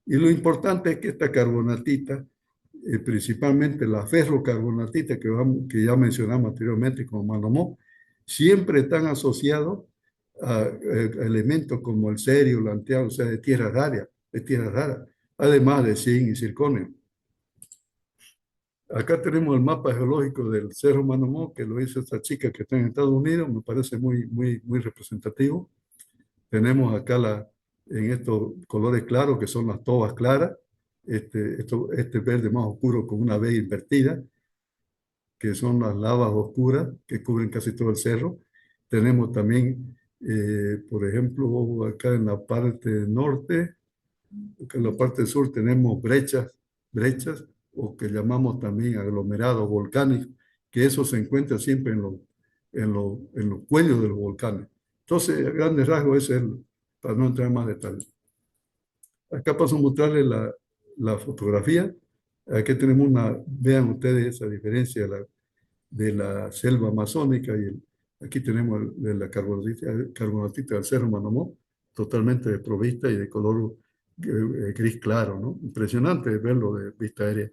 Y lo importante es que esta carbonatita, principalmente la ferrocarbonatita que ya mencionamos anteriormente como Manomó, siempre están asociados a elementos como el cerio, el antiano, o sea, de tierras raras, además de zinc y circonio. Acá tenemos el mapa geológico del Cerro Manomó, que lo hizo esta chica que está en Estados Unidos, me parece muy representativo. Tenemos acá en estos colores claros, que son las tobas claras, este verde más oscuro con una B invertida, que son las lavas oscuras que cubren casi todo el cerro. Tenemos también, por ejemplo, acá en la parte norte, acá en la parte sur tenemos brechas, o que llamamos también aglomerados volcánicos, que eso se encuentra siempre en los cuellos de los volcanes. Entonces, a grandes rasgos, ese es para no entrar en más detalles. Acá paso a mostrarles la fotografía. Aquí tenemos vean ustedes esa diferencia de la selva amazónica aquí tenemos de la carbonatita del Cerro Manomó, totalmente desprovista y de color gris claro, ¿no? Impresionante verlo de vista aérea.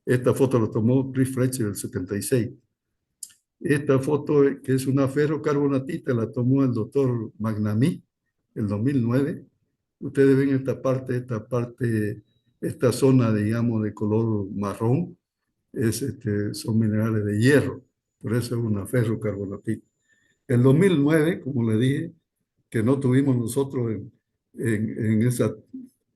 Esta foto la tomó Chris Fletcher del 76. Esta foto, que es una ferrocarbonatita, la tomó el doctor Magnamí el 2009. Ustedes ven esta zona, digamos, de color marrón, son minerales de hierro, por eso es una ferrocarbonatita. El 2009, como le dije, que no tuvimos nosotros en esa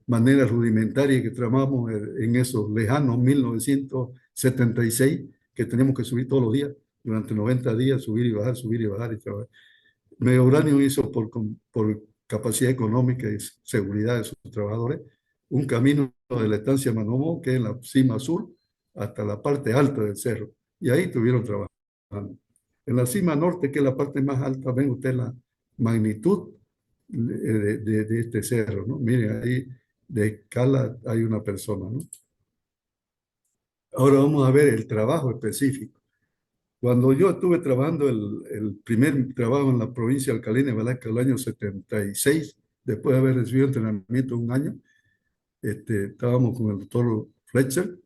manera rudimentaria que tramamos en esos lejanos 1976, que teníamos que subir todos los días, durante 90 días, subir y bajar y trabajar. Medio Uranio hizo por capacidad económica y seguridad de sus trabajadores un camino de la estancia Manomo, que es en la cima sur, hasta la parte alta del cerro. Y ahí estuvieron trabajando. En la cima norte, que es la parte más alta, ven ustedes la magnitud de este cerro, ¿no? Miren, ahí de escala hay una persona, ¿no? Ahora vamos a ver el trabajo específico. Cuando yo estuve trabajando el primer trabajo en la provincia de Alcalá y Velasco el año 76, después de haber recibido entrenamiento un año, estábamos con el doctor Fletcher,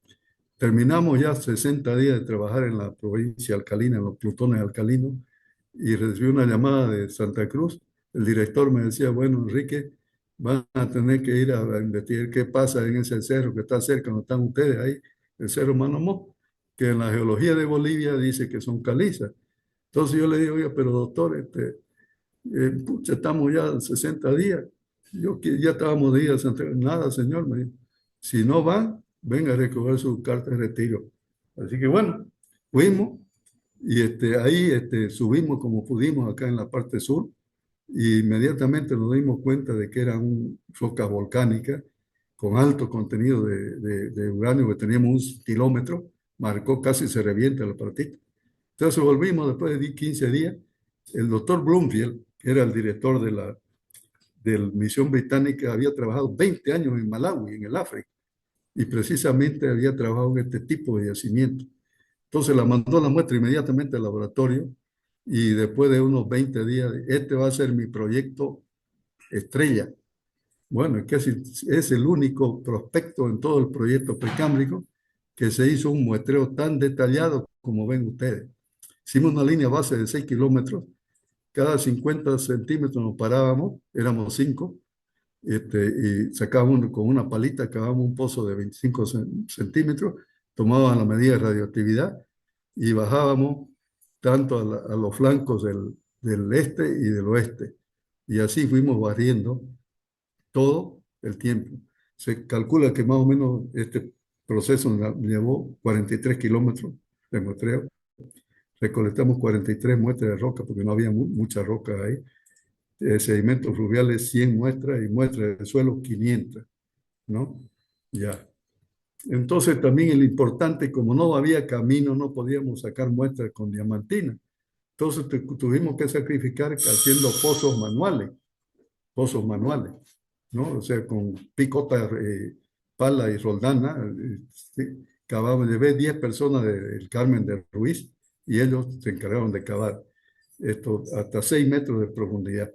terminamos ya 60 días de trabajar en la provincia alcalina, en los plutones alcalinos, y recibí una llamada de Santa Cruz. El director me decía, bueno, Enrique, van a tener que ir a investigar qué pasa en ese cerro que está cerca, donde están ustedes ahí, el Cerro Manomó, que en la geología de Bolivia dice que son calizas. Entonces yo le digo, oiga, pero doctor, pucha, estamos ya 60 días. Ya estábamos de ir a Santiago. Nada, señor, me dijo. Si no va, venga a recoger su carta de retiro. Así que bueno, fuimos y ahí subimos como pudimos acá en la parte sur y inmediatamente nos dimos cuenta de que era una roca volcánica con alto contenido de uranio, que teníamos 1 kilómetro, marcó casi se revienta la partita. Entonces volvimos después de 15 días. El doctor Bloomfield, que era el director de la misión británica, había trabajado 20 años en Malawi, en el África, y precisamente había trabajado en este tipo de yacimiento. Entonces la mandó la muestra inmediatamente al laboratorio y después de unos 20 días, este va a ser mi proyecto estrella. Bueno, es el único prospecto en todo el proyecto precámbrico que se hizo un muestreo tan detallado como ven ustedes. Hicimos una línea base de 6 kilómetros, cada 50 centímetros nos parábamos, éramos 5, y sacábamos con una palita, acabábamos un pozo de 25 centímetros, tomábamos la medida de radioactividad y bajábamos tanto a los flancos del este y del oeste. Y así fuimos barriendo todo el tiempo. Se calcula que más o menos este proceso llevó 43 kilómetros de muestreo. Recolectamos 43 muestras de roca porque no había mucha roca ahí. Sedimentos fluviales 100 muestras y muestras de suelo 500, ¿no? Ya. Entonces también el importante, como no había camino, no podíamos sacar muestras con diamantina. Entonces tuvimos que sacrificar haciendo pozos manuales, ¿no? O sea, con picota, pala y roldana. Sí, cavamos, llevé 10 personas del Carmen de Ruiz y ellos se encargaron de cavar esto hasta 6 metros de profundidad.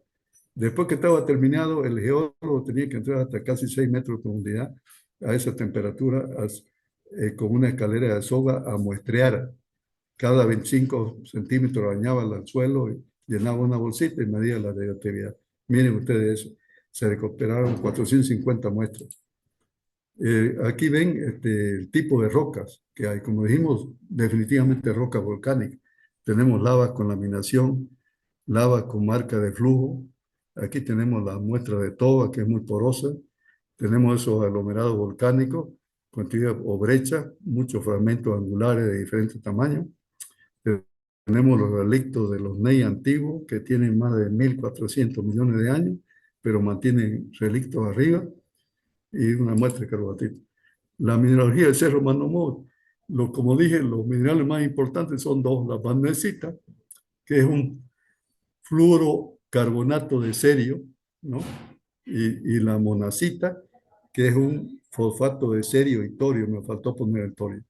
Después que estaba terminado, el geólogo tenía que entrar hasta casi 6 metros de profundidad a esa temperatura, con una escalera de soga a muestrear. Cada 25 centímetros bañaba el suelo y llenaba una bolsita y medía la radioactividad. Miren ustedes eso, se recuperaron 450 muestras. Aquí ven el tipo de rocas que hay. Como dijimos, definitivamente rocas volcánicas. Tenemos lavas con laminación, lavas con marca de flujo. Aquí tenemos la muestra de toba, que es muy porosa. Tenemos esos aglomerados volcánicos, continuidad o brecha, muchos fragmentos angulares de diferentes tamaños. Tenemos los relictos de los Ney antiguos, que tienen más de 1.400 millones de años, pero mantienen relictos arriba, y una muestra de carbonato. La mineralogía del Cerro Manomó Como dije, los minerales más importantes son dos, la magnesita, que es un fluorocarbonato de cerio, ¿no? Y la monacita, que es un fosfato de cerio y torio, me faltó poner el torio,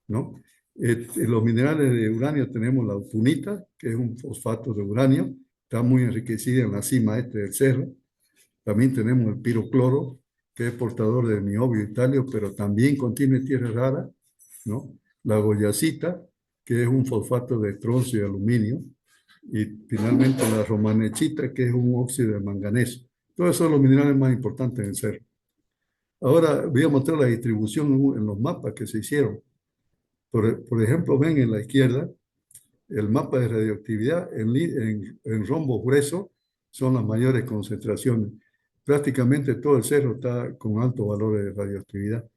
¿no? En los minerales de uranio tenemos la autunita, que es un fosfato de uranio, está muy enriquecida en la cima del cerro. También tenemos el pirocloro, que es portador de niobio y talio, pero también contiene tierra rara, ¿no? La goyacita, que es un fosfato de estroncio y aluminio, y finalmente la romanechita, que es un óxido de manganeso. Todos esos son los minerales más importantes en el cerro. Ahora voy a mostrar la distribución en los mapas que se hicieron. Por ejemplo, ven en la izquierda el mapa de radioactividad en rombo grueso son las mayores concentraciones. Prácticamente todo el cerro está con altos valores de radioactividad.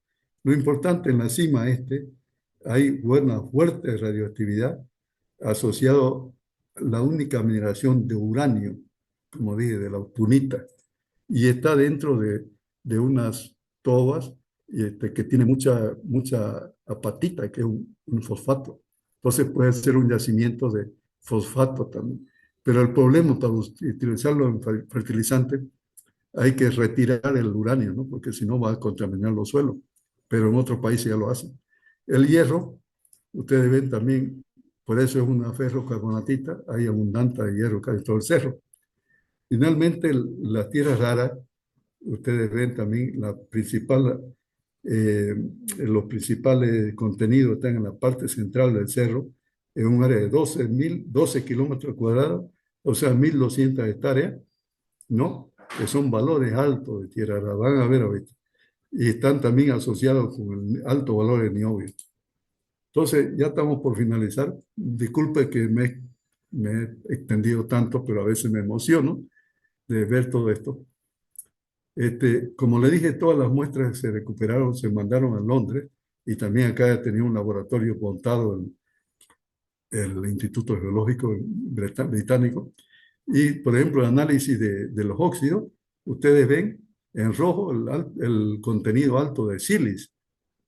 Lo importante en la cima hay buena, fuerte radioactividad asociado a la única mineración de uranio, como dije, de la autunita, y está dentro de unas tobas que tiene mucha apatita, que es un fosfato. Entonces puede ser un yacimiento de fosfato también. Pero el problema para utilizarlo en fertilizante hay que retirar el uranio, ¿no? Porque si no va a contaminar los suelos. Pero en otros países ya lo hacen. El hierro, ustedes ven también, por eso es una ferrocarbonatita, hay abundante de hierro casi todo el cerro. Finalmente, las tierras raras, ustedes ven también los principales contenidos están en la parte central del cerro, en un área de 12 kilómetros cuadrados, o sea, 1.200 hectáreas, ¿no? Que son valores altos de tierra rara, van a ver ahorita. Y están también asociados con el alto valor de niobio. Entonces, ya estamos por finalizar. Disculpe que me he extendido tanto, pero a veces me emociono de ver todo esto. Como le dije, todas las muestras se recuperaron, se mandaron a Londres y también acá tenía un laboratorio montado en el Instituto Geológico Británico. Y, por ejemplo, el análisis de los óxidos, ustedes ven en rojo el contenido alto de sílice,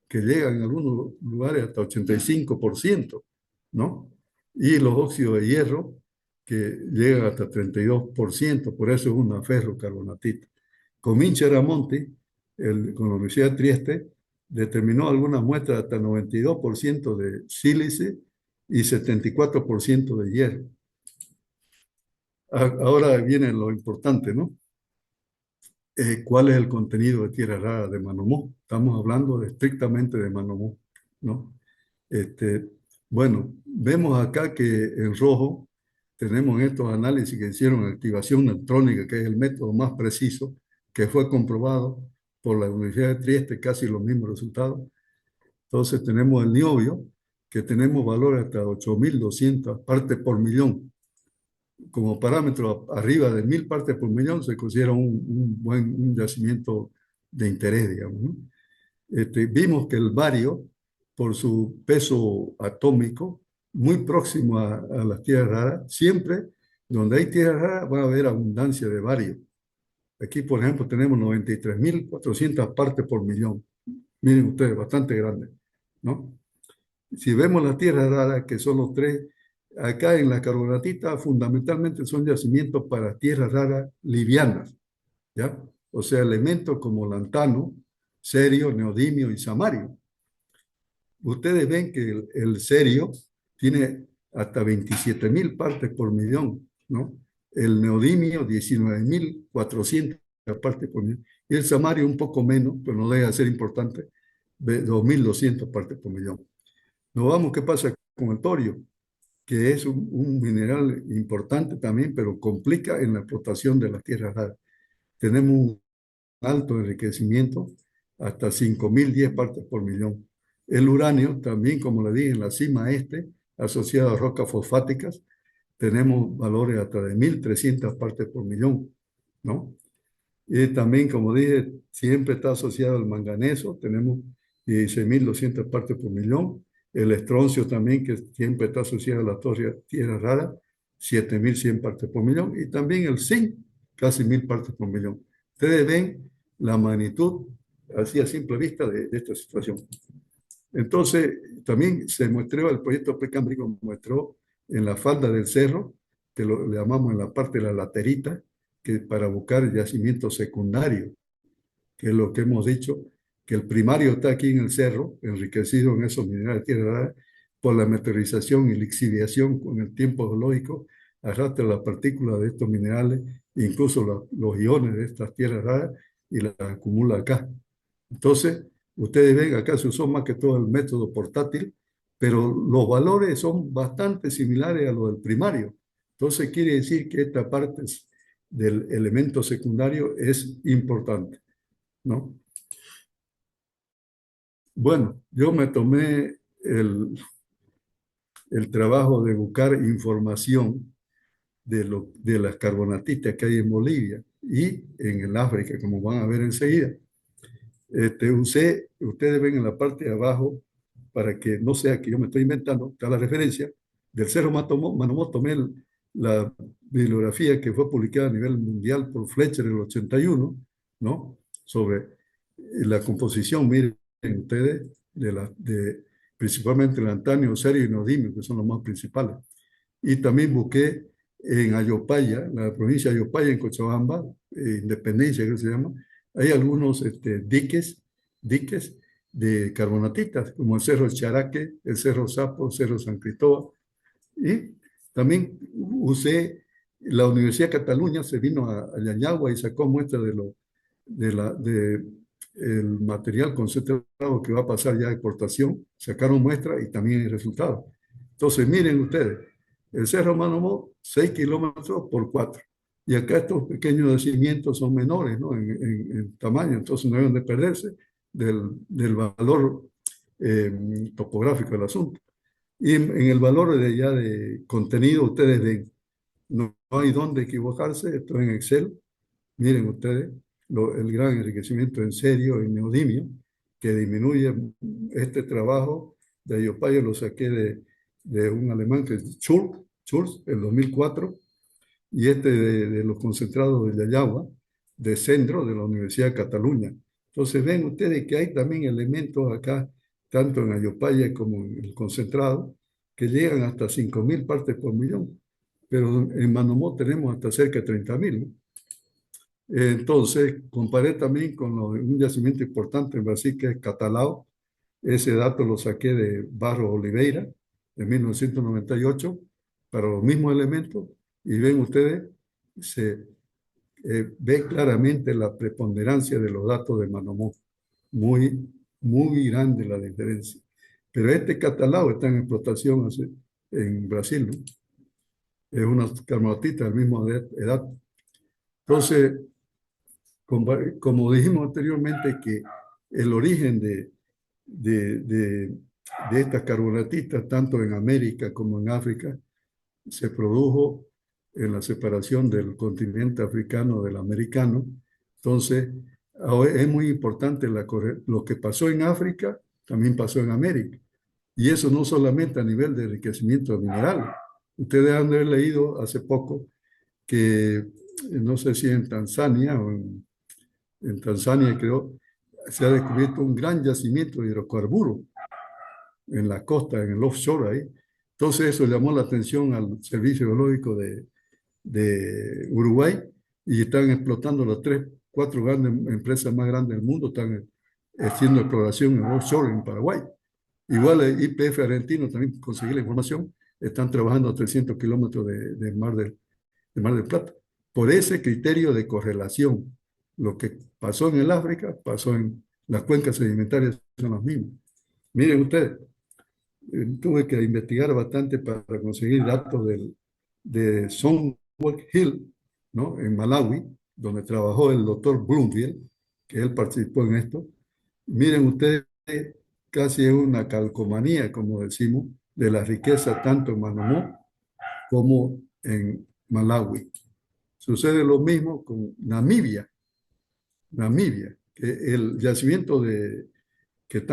que llega en algunos lugares hasta 85%, ¿no? Y los óxidos de hierro, que llegan hasta 32%, por eso es una ferrocarbonatita. Cominche Aramonte, con la Universidad de Trieste, determinó algunas muestras hasta 92% de sílice y 74% de hierro. Ahora viene lo importante, ¿no? ¿Cuál es el contenido de tierra rara de Manomó? Estamos hablando estrictamente de Manomó, ¿no? Este, bueno, vemos acá que en rojo tenemos estos análisis que hicieron activación neutrónica, que es el método más preciso, que fue comprobado por la Universidad de Trieste, casi los mismos resultados. Entonces tenemos el niobio, que tenemos valores hasta 8.200 partes por millón. Como parámetro arriba de 1.000 partes por millón se considera un yacimiento de interés, digamos, ¿no? Vimos que el bario, por su peso atómico, muy próximo a las tierras raras, siempre donde hay tierras raras va a haber abundancia de bario. Aquí, por ejemplo, tenemos 93.400 partes por millón. Miren ustedes, bastante grande, ¿no? Si vemos las tierras raras, que son los tres, acá en la carbonatita fundamentalmente son yacimientos para tierras raras livianas, ¿ya? O sea, elementos como lantano, cerio, neodimio y samario. Ustedes ven que el cerio tiene hasta 27.000 partes por millón, ¿no? El neodimio, 19.400 partes por millón. Y el samario un poco menos, pero no debe ser importante, 2.200 partes por millón. Nos vamos, ¿qué pasa con el torio? Que es un mineral importante también, pero complica en la explotación de las tierras raras. Tenemos un alto enriquecimiento, hasta 5.010 partes por millón. El uranio, también, como le dije, en la cima asociado a rocas fosfáticas, tenemos valores hasta de 1.300 partes por millón, ¿no? Y también, como dije, siempre está asociado al manganeso, tenemos 16.200 partes por millón. El estroncio también, que siempre está asociado a la tierra rara, 7.100 partes por millón. Y también el zinc, casi 1.000 partes por millón. Ustedes ven la magnitud, así a simple vista, de esta situación. Entonces, también se muestreó, el proyecto precámbrico muestró en la falda del cerro, que lo le llamamos en la parte de la laterita, que para buscar yacimientos secundarios, que es lo que hemos dicho, que el primario está aquí en el cerro, enriquecido en esos minerales de tierra rara, por la meteorización y lixiviación con el tiempo geológico, arrastra las partículas de estos minerales, incluso los iones de estas tierras raras, y las acumula acá. Entonces, ustedes ven, acá se usó más que todo el método portátil, pero los valores son bastante similares a los del primario. Entonces, quiere decir que esta parte del elemento secundario es importante, ¿no? Bueno, yo me tomé el trabajo de buscar información de las carbonatitas que hay en Bolivia y en el África, como van a ver enseguida. Ustedes ven en la parte de abajo, para que no sea que yo me estoy inventando, está la referencia del Cerro Manomó, tomé la bibliografía que fue publicada a nivel mundial por Fletcher en el 81, ¿no? Sobre la composición, miren ustedes, principalmente el antanio, serio y neodimio, que son los más principales. Y también busqué en Ayopaya, la provincia de Ayopaya, en Cochabamba, Independencia, que se llama, hay algunos diques de carbonatitas, como el Cerro Charaque, el Cerro Sapo, el Cerro San Cristóbal. Y también usé, la Universidad de Cataluña se vino a Llanyagua y sacó muestras de el material concentrado que va a pasar ya a exportación, sacaron muestras y también el resultado. Entonces, miren ustedes, el Cerro Manomó, 6 kilómetros por 4. Y acá estos pequeños yacimientos son menores, ¿no? En tamaño, entonces no deben de perderse del valor topográfico del asunto. Y en el valor ya de contenido, ustedes ven, no hay dónde equivocarse, esto en Excel. Miren ustedes el gran enriquecimiento en serio, en neodimio, que disminuye este trabajo de Ayopaya, lo saqué de un alemán que es Schulz, en 2004, y de los concentrados de Yayagua, de Centro, de la Universidad de Cataluña. Entonces ven ustedes que hay también elementos acá, tanto en Ayopaya como en el concentrado, que llegan hasta 5.000 partes por millón, pero en Manomó tenemos hasta cerca de 30.000, ¿no? Entonces, comparé también con un yacimiento importante en Brasil que es Catalao. Ese dato lo saqué de Barros Oliveira de 1998 para los mismos elementos y ven ustedes, se ve claramente la preponderancia de los datos de Manomó. Muy, muy grande la diferencia. Pero este Catalao está en explotación en Brasil, ¿no? Es una carbonatita del mismo edad. Entonces, como dijimos anteriormente, que el origen de estas carbonatitas, tanto en América como en África, se produjo en la separación del continente africano del americano. Entonces, es muy importante lo que pasó en África, también pasó en América. Y eso no solamente a nivel de enriquecimiento de minerales. Ustedes han de haber leído hace poco que, no sé si en Tanzania o en Tanzania, creo, se ha descubierto un gran yacimiento de hidrocarburos en la costa, en el offshore ahí. Entonces eso llamó la atención al Servicio Geológico de Uruguay y están explotando las 4 grandes empresas más grandes del mundo, están haciendo exploración en offshore en Paraguay. Igual el YPF argentino, también conseguí la información, están trabajando a 300 kilómetros del Mar del Plata. Por ese criterio de correlación, lo que pasó en el África, pasó en las cuencas sedimentarias, son las mismas. Miren ustedes, tuve que investigar bastante para conseguir datos de Songwell Hill, ¿no? En Malawi, donde trabajó el doctor Bloomfield, que él participó en esto. Miren ustedes, casi es una calcomanía, como decimos, de la riqueza tanto en Manomó como en Malawi. Sucede lo mismo con Namibia, que el yacimiento que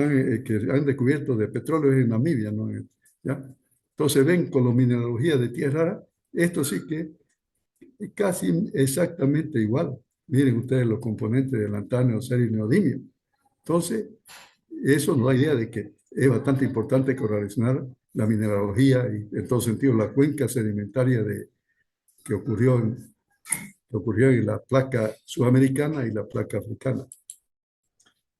han descubierto de petróleo es en Namibia, ¿no? ¿Ya? Entonces ven con la mineralogía de tierra rara, esto sí que es casi exactamente igual. Miren ustedes los componentes del antanio, serio y neodimio. Entonces, eso nos da idea de que es bastante importante correlacionar la mineralogía y en todo sentido la cuenca sedimentaria que ocurrió en la placa sudamericana y la placa africana.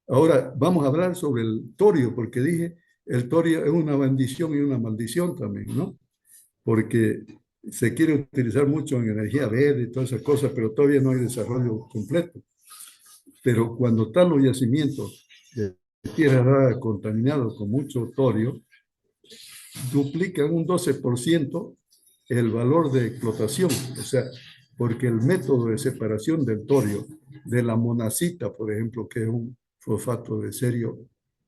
Ahora vamos a hablar sobre el torio, porque dije, el torio es una bendición y una maldición también, ¿no? Porque se quiere utilizar mucho en energía verde y todas esas cosas, pero todavía no hay desarrollo completo. Pero cuando están los yacimientos de tierra rara contaminados con mucho torio, duplican un 12% el valor de explotación, o sea, porque el método de separación del torio de la monacita, por ejemplo, que es un fosfato de cerio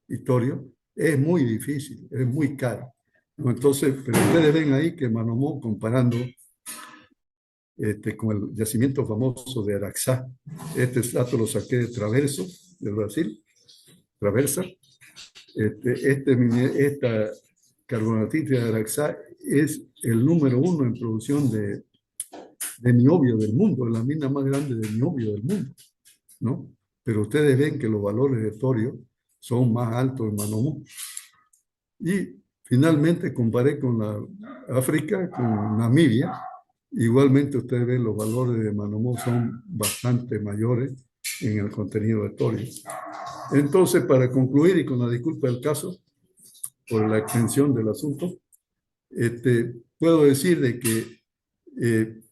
y torio, es muy difícil, es muy caro. Entonces, pero ustedes ven ahí que Manomó, comparando con el yacimiento famoso de Araxá, este dato lo saqué de Traverso, de Brasil, Traversa, esta carbonatita de Araxá es el número 1 en producción de niobio del mundo, es la mina más grande de niobio del mundo, ¿no? Pero ustedes ven que los valores de torio son más altos en Manomó. Y finalmente comparé con la África, con Namibia. Igualmente ustedes ven los valores de Manomó son bastante mayores en el contenido de torio. Entonces, para concluir y con la disculpa del caso, por la extensión del asunto, puedo decir de que,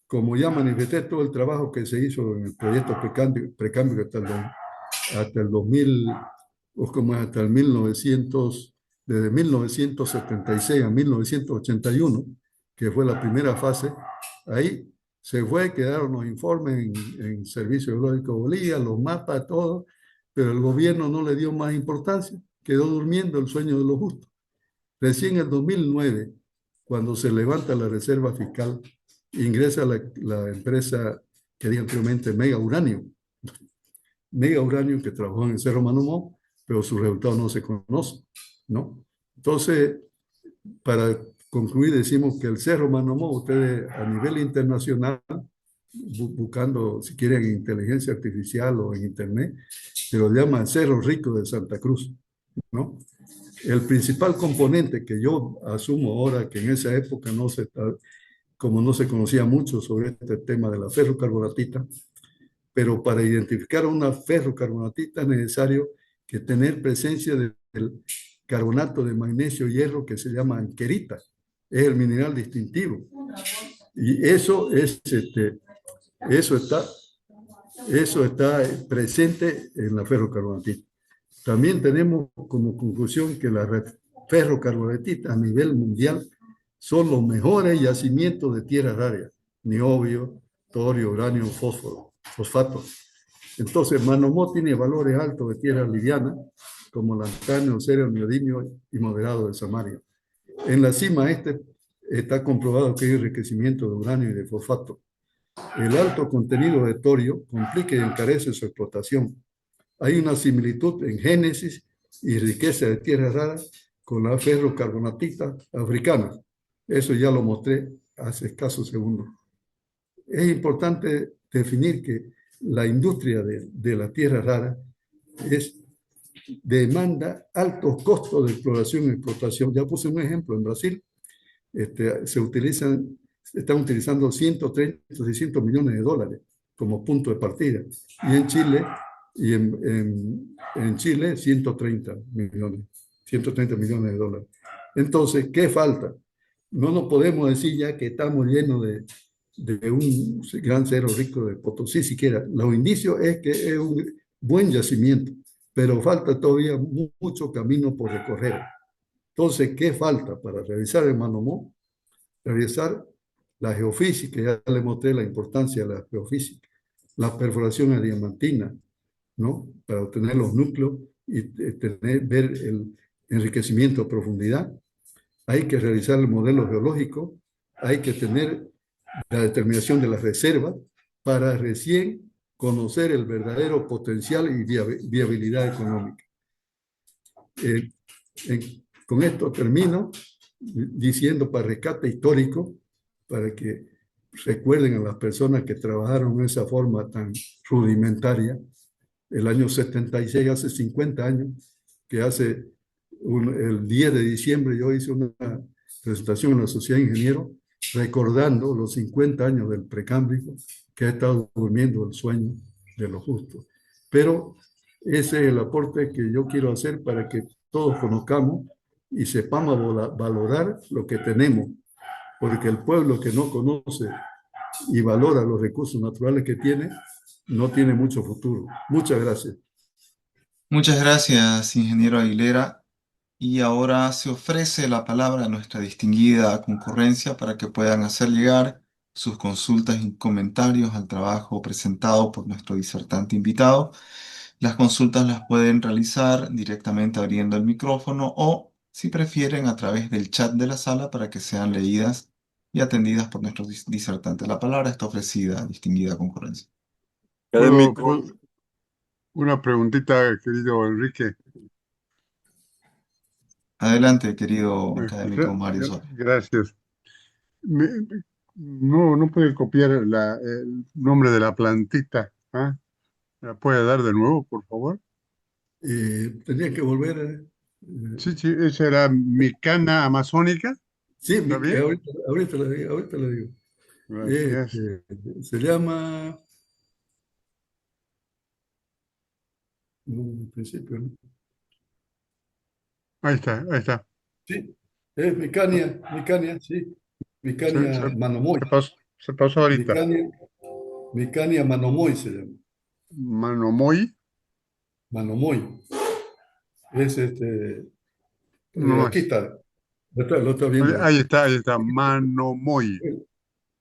como ya manifesté todo el trabajo que se hizo en el proyecto precámbrico hasta el 2000, o como hasta el 1900, desde 1976 a 1981, que fue la primera fase, ahí se fue, quedaron los informes en Servicio Geológico de Bolivia, los mapas, todo, pero el gobierno no le dio más importancia, quedó durmiendo el sueño de los justos. Recién en el 2009, cuando se levanta la reserva fiscal, ingresa la empresa que dije anteriormente, Mega Uranio, que trabajó en el Cerro Manomó, pero sus resultados no se conocen, ¿no? Entonces, para concluir, decimos que el Cerro Manomó, ustedes a nivel internacional, buscando, si quieren, inteligencia artificial o en internet, se lo llaman Cerro Rico de Santa Cruz, ¿no? El principal componente que yo asumo ahora, que en esa época como no se conocía mucho sobre este tema de la ferrocarbonatita, pero para identificar una ferrocarbonatita es necesario que tener presencia del carbonato de magnesio y hierro que se llama anquerita, es el mineral distintivo. Y eso está presente en la ferrocarbonatita. También tenemos como conclusión que las ferrocarbonatitas a nivel mundial son los mejores yacimientos de tierras raras, niobio, torio, uranio, fosfato. Entonces, Manomó tiene valores altos de tierras livianas, como lantanio, cerio, neodimio y moderado de Samaria. En la cima está comprobado que hay enriquecimiento de uranio y de fosfato. El alto contenido de torio complica y encarece su explotación. Hay una similitud en génesis y riqueza de tierras raras con la ferrocarbonatita africana. Eso ya lo mostré hace escasos segundos. Es importante definir que la industria de la tierra rara demanda altos costos de exploración y explotación. Ya puse un ejemplo. En Brasil están utilizando 130, 600 millones de dólares como punto de partida. Y en Chile, en Chile 130 millones de dólares. Entonces, ¿qué falta? No nos podemos decir ya que estamos llenos de un gran Cerro Rico de Potosí siquiera. Los indicios es que es un buen yacimiento, pero falta todavía mucho camino por recorrer. Entonces, ¿qué falta para realizar el Manomó? Realizar la geofísica, ya le mostré la importancia de la geofísica, la perforación diamantina, ¿no? Para obtener los núcleos y ver el enriquecimiento a profundidad. Hay que realizar el modelo geológico, hay que tener la determinación de las reservas para recién conocer el verdadero potencial y viabilidad económica. Con esto termino diciendo para rescate histórico, para que recuerden a las personas que trabajaron en esa forma tan rudimentaria, el año 76, hace 50 años, que hace el 10 de diciembre yo hice una presentación en la Sociedad de Ingenieros recordando los 50 años del Precámbrico que ha estado durmiendo el sueño de los justos. Pero ese es el aporte que yo quiero hacer para que todos conozcamos y sepamos valorar lo que tenemos, porque el pueblo que no conoce y valora los recursos naturales que tiene, no tiene mucho futuro. Muchas gracias. Muchas gracias, ingeniero Aguilera. Y ahora se ofrece la palabra a nuestra distinguida concurrencia para que puedan hacer llegar sus consultas y comentarios al trabajo presentado por nuestro disertante invitado. Las consultas las pueden realizar directamente abriendo el micrófono o, si prefieren, a través del chat de la sala para que sean leídas y atendidas por nuestro disertante. La palabra está ofrecida, distinguida concurrencia. ¿Puedo una preguntita, querido Enrique? Adelante, querido académico Mario Suárez. Gracias. No puede copiar el nombre de la plantita. ¿Ah? ¿Me la puede dar de nuevo, por favor? Tendría que volver. Sí, esa era Micana amazónica. Sí, ¿Está bien? ahorita la digo. Gracias. Se llama, en principio, ¿no? Ahí está. Sí, es Micania, sí. Micania Manomoy. Se pasó ahorita. Micania Manomoy se llama. Manomoy. Manomoy. Es No aquí es. está. Lo está viendo. Ahí está. Manomoy.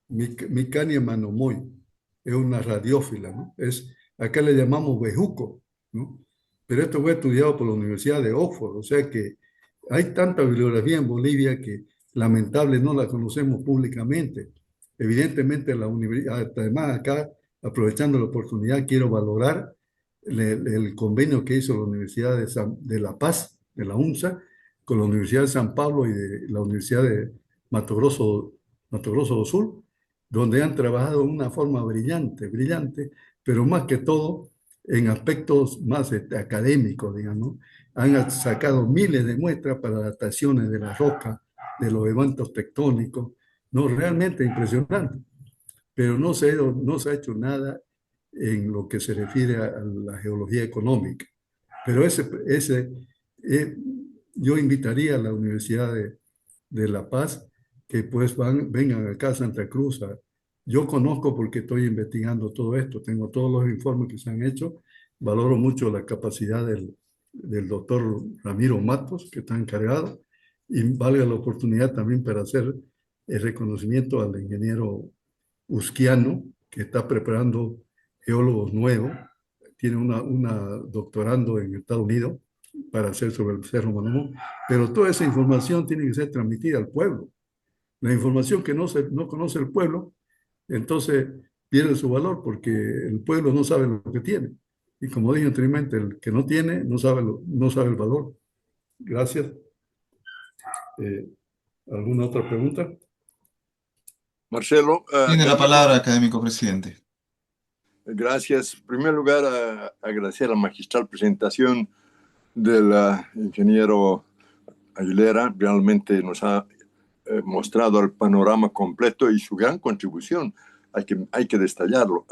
Micania Manomoy es una radiófila, ¿no? Acá le llamamos bejuco, ¿no? Pero esto fue estudiado por la Universidad de Oxford, o sea que hay tanta bibliografía en Bolivia que lamentable no la conocemos públicamente. Evidentemente la universidad, además acá, aprovechando la oportunidad, quiero valorar el convenio que hizo la Universidad de La Paz, de la UNSA, con la Universidad de San Pablo y de la Universidad de Mato Grosso do Sul, donde han trabajado de una forma brillante, pero más que todo en aspectos más académicos, digamos. Han sacado miles de muestras para adaptaciones de la roca, de los eventos tectónicos, no, realmente impresionante, pero no se ha hecho nada en lo que se refiere a la geología económica. Pero eh, yo invitaría a la Universidad de La Paz que pues vengan acá a Santa Cruz. Yo conozco porque estoy investigando todo esto, tengo todos los informes que se han hecho, valoro mucho la capacidad del doctor Ramiro Matos, que está encargado, y valga la oportunidad también para hacer el reconocimiento al ingeniero Usquiano, que está preparando geólogos nuevos, tiene una doctorando en Estados Unidos para hacer sobre el Cerro Manomón, pero toda esa información tiene que ser transmitida al pueblo. La información que no conoce el pueblo, entonces pierde su valor porque el pueblo no sabe lo que tiene. Y como dije anteriormente, el que no tiene no sabe el valor. Gracias. ¿Alguna otra pregunta? Marcelo, Tiene la palabra, académico presidente. gracias. En primer lugar, agradecer la magistral presentación del ingeniero Aguilera. Realmente nos ha mostrado el panorama completo y su gran contribución. Hay que detallarlo,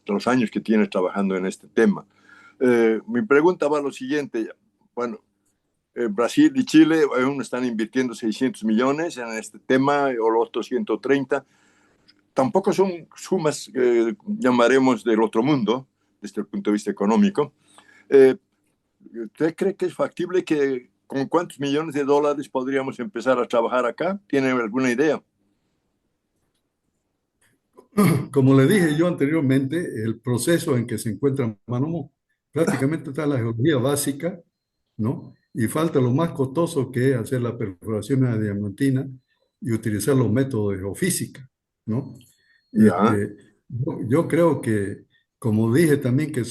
los años que tienes trabajando en este tema. Mi pregunta va a lo siguiente. Bueno, Brasil y Chile aún están invirtiendo 600 millones en este tema, o los otros 130. Tampoco son sumas que llamaremos del otro mundo, desde el punto de vista económico. ¿Usted cree que es factible que con cuántos millones de dólares podríamos empezar a trabajar acá? ¿Tiene alguna idea? Como le dije yo anteriormente, el proceso en que se encuentra Manomo prácticamente está la geología básica, ¿no? Y falta lo más costoso que es hacer la perforación a diamantina y utilizar los métodos de geofísica, ¿no? Ya. Yo creo que, como dije también, que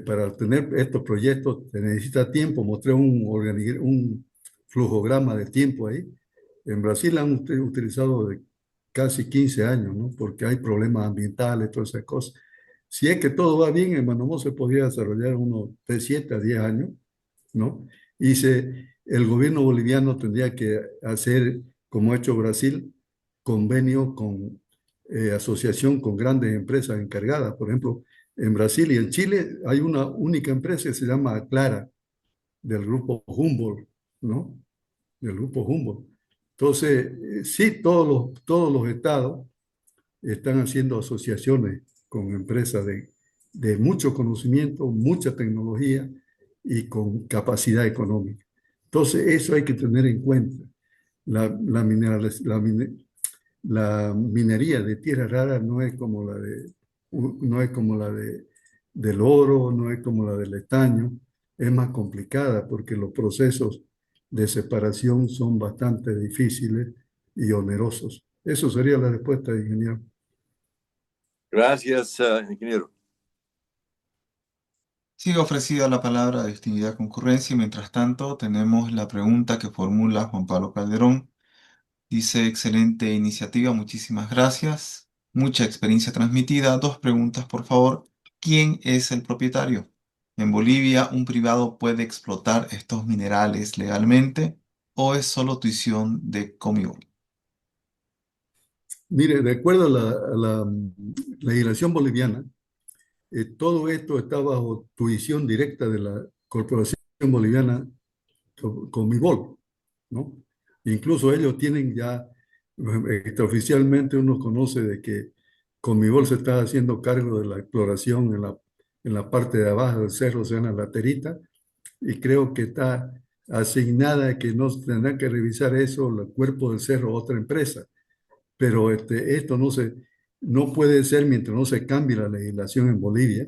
para tener estos proyectos se necesita tiempo. Mostré un flujograma de tiempo ahí. En Brasil han utilizado de casi 15 años, ¿no? Porque hay problemas ambientales, todas esas cosas. Si es que todo va bien, en Manomó se podría desarrollar unos de 7 a 10 años, ¿no? El gobierno boliviano tendría que hacer, como ha hecho Brasil, convenio con asociación con grandes empresas encargadas. Por ejemplo, en Brasil y en Chile hay una única empresa que se llama Aclara, del grupo Humboldt, ¿no? Del grupo Humboldt. Entonces, sí, todos los estados están haciendo asociaciones con empresas de mucho conocimiento, mucha tecnología y con capacidad económica. Entonces, eso hay que tener en cuenta. La minería de tierras raras no es como no es como del oro, no es como la del estaño, es más complicada porque los procesos de separación son bastante difíciles y onerosos. Eso sería la respuesta, ingeniero. Gracias, ingeniero. Sigue ofrecida la palabra de distinguida concurrencia y mientras tanto tenemos la pregunta que formula Juan Pablo Calderón. Dice, excelente iniciativa, muchísimas gracias. Mucha experiencia transmitida. Dos preguntas, por favor. ¿Quién es el propietario? ¿En Bolivia un privado puede explotar estos minerales legalmente o es solo tuición de Comibol? Mire, de acuerdo a la legislación boliviana, todo esto está bajo tuición directa de la Corporación Boliviana Comibol, ¿no? Incluso ellos tienen ya, extraoficialmente uno conoce de que Comibol se está haciendo cargo de la exploración en la parte de abajo del cerro, o sea, en la laterita, y creo que está asignada que no tendrá que revisar eso, el cuerpo del cerro, otra empresa. Pero esto no puede ser mientras no se cambie la legislación en Bolivia.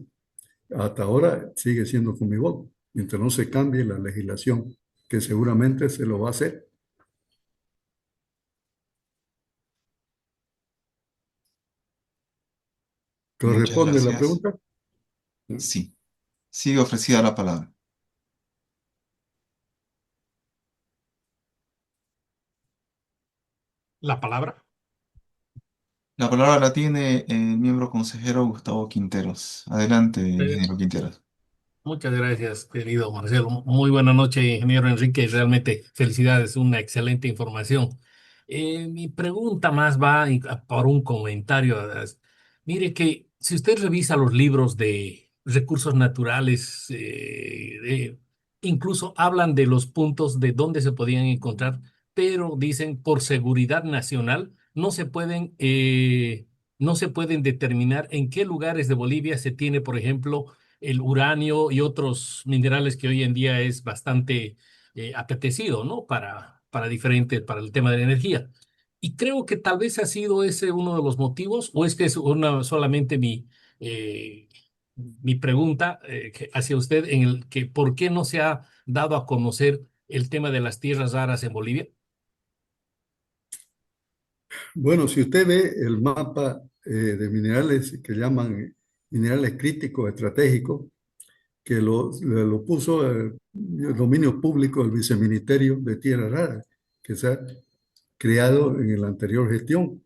Hasta ahora sigue siendo Comibol, mientras no se cambie la legislación, que seguramente se lo va a hacer. Muchas ¿Corresponde la gracias. pregunta? Sí, sigue ofrecida la palabra. La palabra. La palabra la tiene el miembro consejero Gustavo Quinteros. Adelante, Eh, ingeniero Quinteros. Muchas gracias, querido Marcelo. Muy buena noche, ingeniero Enrique. Realmente felicidades, una excelente información. Mi pregunta más va por un comentario. Mire que si usted revisa los libros de recursos naturales, incluso hablan de los puntos de dónde se podían encontrar, pero dicen por seguridad nacional no se pueden determinar en qué lugares de Bolivia se tiene, por ejemplo, el uranio y otros minerales que hoy en día es bastante apetecido, ¿no? Para el tema de la energía. Y creo que tal vez ha sido ese uno de los motivos, o es que es solamente eh, mi pregunta hacia usted en el que por qué no se ha dado a conocer el tema de las tierras raras en Bolivia. Bueno, si usted ve el mapa de minerales que llaman minerales críticos estratégicos, que lo puso el dominio público el Viceministerio de Tierras Raras, que se ha creado en la anterior gestión.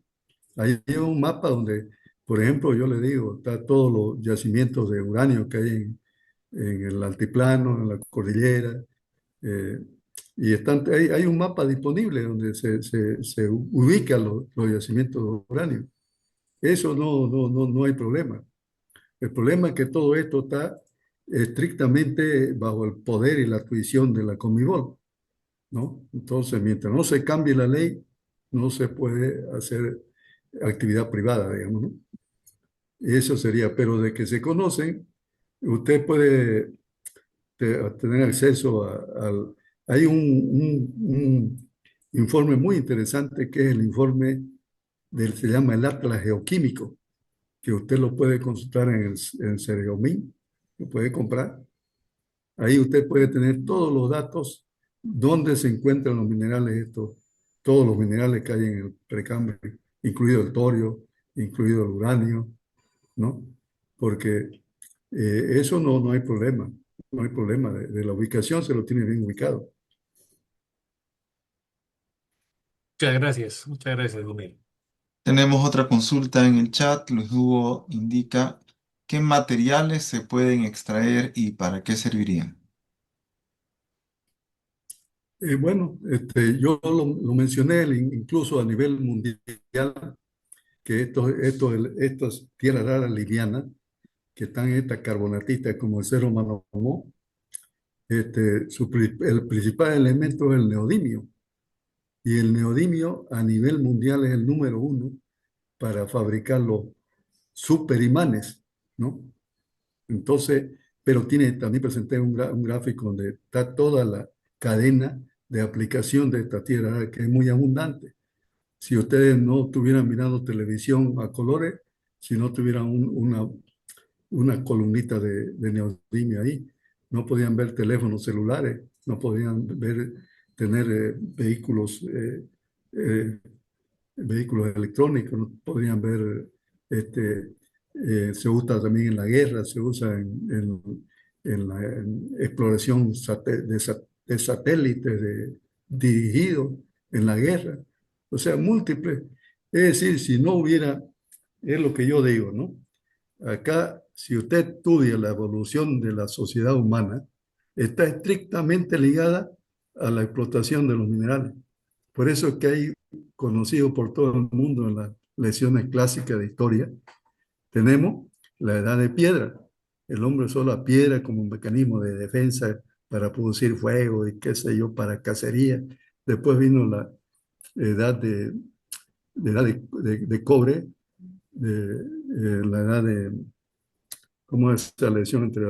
Hay un mapa donde, por ejemplo, yo le digo, está todos los yacimientos de uranio que hay en el altiplano, en la cordillera, eh, y hay un mapa disponible donde se ubican los yacimientos de uranio. Eso no hay problema. El problema es que todo esto está estrictamente bajo el poder y la tuición de la Conmebol, ¿no? Entonces, mientras no se cambie la ley, no se puede hacer actividad privada, digamos, ¿no? Eso sería, pero de que se conocen, usted puede tener acceso al... Hay un informe muy interesante que es el informe se llama el Atlas Geoquímico, que usted lo puede consultar en Cereomín, lo puede comprar. Ahí usted puede tener todos los datos, dónde se encuentran los minerales estos, todos los minerales que hay en el precambre, incluido el torio, incluido el uranio, ¿no? Porque eso no hay problema, no hay problema de la ubicación, se lo tiene bien ubicado. Muchas gracias, Gumil. Tenemos otra consulta en el chat. Luis Hugo indica qué materiales se pueden extraer y para qué servirían. Bueno, yo lo mencioné incluso a nivel mundial, que estas tierras raras livianas, que están en estas carbonatitas como el Cerro Manomó, el principal elemento es el neodimio. Y el neodimio a nivel mundial es el número uno para fabricar los superimanes, ¿no? Entonces, pero también presenté un gráfico donde está toda la cadena de aplicación de esta tierra, que es muy abundante. Si ustedes no estuvieran mirando televisión a colores, si no tuvieran una columnita de neodimio ahí, no podían ver teléfonos celulares, no podían tener eh, vehículos electrónicos, no podían ver, se usa también en la guerra, se usa en la exploración de satélites dirigidos en la guerra, o sea, múltiples. Es decir, si no hubiera, es lo que yo digo, ¿no? Acá, si usted estudia la evolución de la sociedad humana, está estrictamente ligada a la explotación de los minerales. Por eso es que hay, conocido por todo el mundo en las lecciones clásicas de historia, tenemos la edad de piedra. El hombre usó la piedra como un mecanismo de defensa para producir fuego y qué sé yo, para cacería. Después vino la edad de cobre, la edad de, ¿cómo es esta lección entre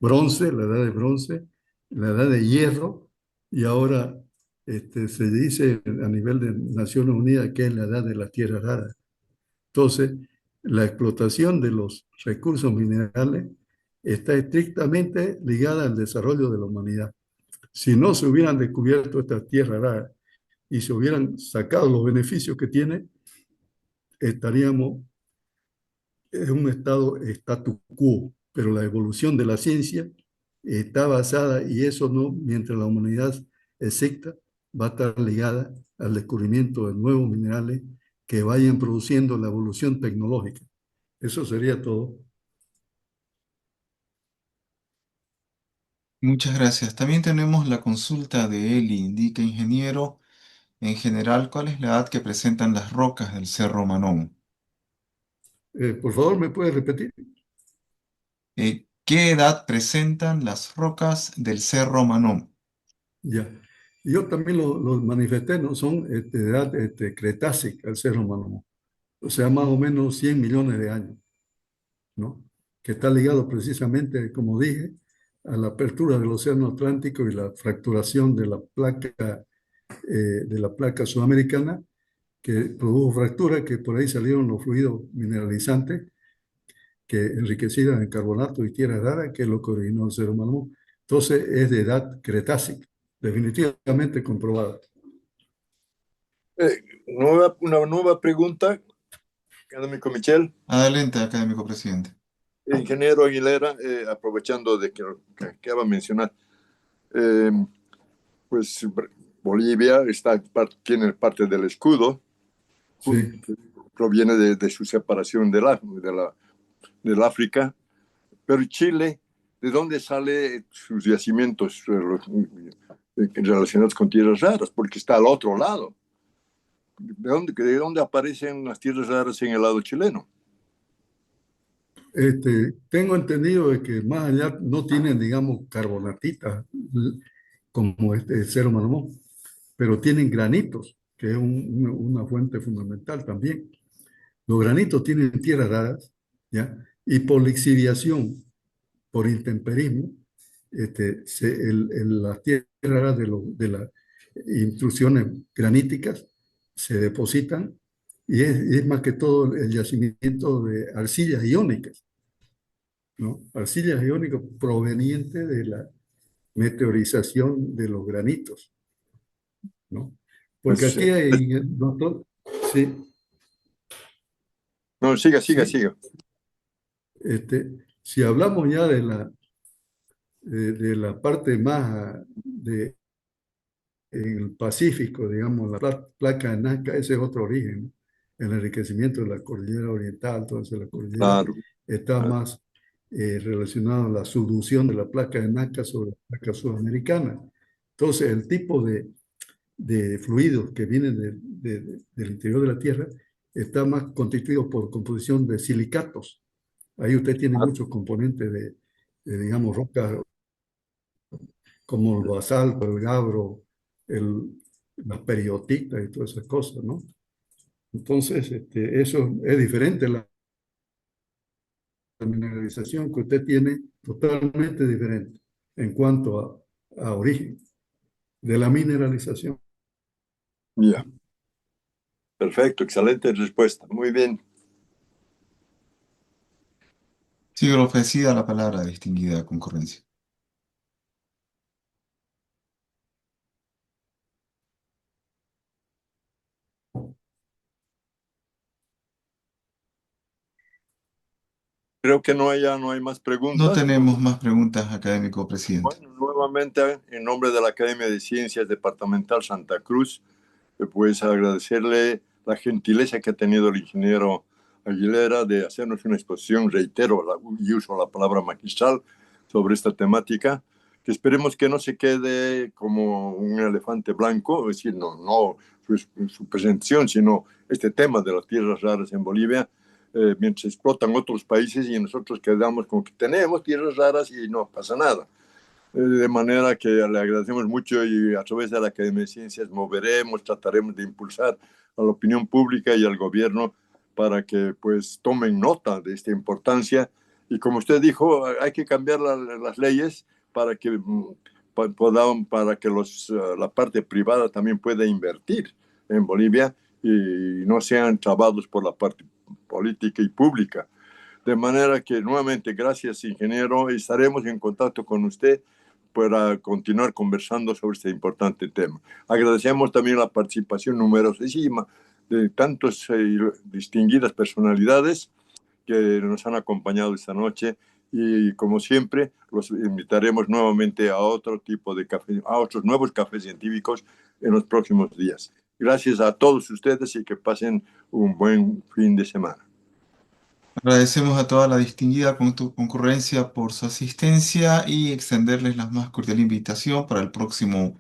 bronce, la edad de bronce, la edad de hierro, y ahora se dice a nivel de Naciones Unidas que es la edad de la tierra rara. Entonces, la explotación de los recursos minerales está estrictamente ligada al desarrollo de la humanidad. Si no se hubieran descubierto estas tierras raras y se hubieran sacado los beneficios que tiene, estaríamos en un estado statu quo, pero la evolución de la ciencia está basada, y eso no, mientras la humanidad exista, va a estar ligada al descubrimiento de nuevos minerales que vayan produciendo la evolución tecnológica. Eso sería todo. Muchas gracias. También tenemos la consulta de Eli. Indica, ingeniero, en general, ¿cuál es la edad que presentan las rocas del Cerro Manón? Por favor, ¿me puedes repetir? ¿Qué edad presentan las rocas del Cerro Manón? Ya. Yo también lo manifesté, ¿no? Son de edad cretácica, el Cerro Manomó. O sea, más o menos 100 millones de años, ¿no? Que está ligado precisamente, como dije, a la apertura del Océano Atlántico y la fracturación de la placa sudamericana, que produjo fractura, que por ahí salieron los fluidos mineralizantes, que enriquecidas en carbonato y tierra rara, que es lo que originó el ser humano. Entonces es de edad cretácica, definitivamente comprobada. Una nueva pregunta, académico Michel. Adelante, académico presidente. Ingeniero Aguilera, aprovechando de que va a mencionar, pues Bolivia tiene parte del escudo, Sí. que proviene de su separación del África, pero Chile, ¿de dónde salen sus yacimientos relacionados con tierras raras? Porque está al otro lado. ¿De dónde aparecen las tierras raras en el lado chileno? Tengo entendido de que más allá no tienen, digamos, carbonatitas como el Cerro Manomón, pero tienen granitos, que es una fuente fundamental también. Los granitos tienen tierras raras, ¿ya? Y por lixiviación, por intemperismo, las tierras raras de las intrusiones graníticas se depositan, y es más que todo el yacimiento de arcillas iónicas, ¿no? Arcillas iónicas provenientes de la meteorización de los granitos, ¿no? Porque Pues, aquí hay, doctor, sí, no, siga, siga, sí, siga. si hablamos ya de la parte más en el Pacífico, digamos, la placa de Nazca, ese es otro origen, ¿no? El enriquecimiento de la cordillera oriental. Entonces la cordillera Claro, está claro. más relacionada a la subducción de la placa de Nazca sobre la placa sudamericana. Entonces, el tipo de fluidos que vienen del interior de la Tierra está más constituido por composición de silicatos. Ahí usted tiene muchos componentes digamos, rocas como el basalto, el gabro, las periotitas y todas esas cosas, ¿no? Entonces, eso es diferente. La mineralización que usted tiene, totalmente diferente en cuanto a origen de la mineralización. Ya, perfecto, excelente respuesta. Muy bien. Sigue ofrecida la palabra, distinguida concurrencia. Creo que no hay más No preguntas. tenemos más preguntas, académico presidente. Bueno, nuevamente, en nombre de la Academia de Ciencias Departamental Santa Cruz, pues agradecerle la gentileza que ha tenido el ingeniero Aguilera de hacernos una exposición, reitero, y uso la palabra magistral, sobre esta temática, que esperemos que no se quede como un elefante blanco, es decir, no su presentación, sino este tema de las tierras raras en Bolivia, mientras explotan otros países y nosotros quedamos con que tenemos tierras raras y no pasa nada. De manera que le agradecemos mucho y a través de la Academia de Ciencias moveremos, trataremos de impulsar a la opinión pública y al gobierno para que pues tomen nota de esta importancia. Y como usted dijo, hay que cambiar las leyes para que para que la parte privada también pueda invertir en Bolivia y no sean trabados por la parte política y pública. De manera que nuevamente, gracias, ingeniero, y estaremos en contacto con usted para continuar conversando sobre este importante tema. Agradecemos también la participación numerosísima de tantas distinguidas personalidades que nos han acompañado esta noche y como siempre los invitaremos nuevamente a otro tipo de café, a otros nuevos cafés científicos en los próximos días. Gracias a todos ustedes y que pasen un buen fin de semana. Agradecemos a toda la distinguida concurrencia por su asistencia y extenderles la más cordial invitación para el próximo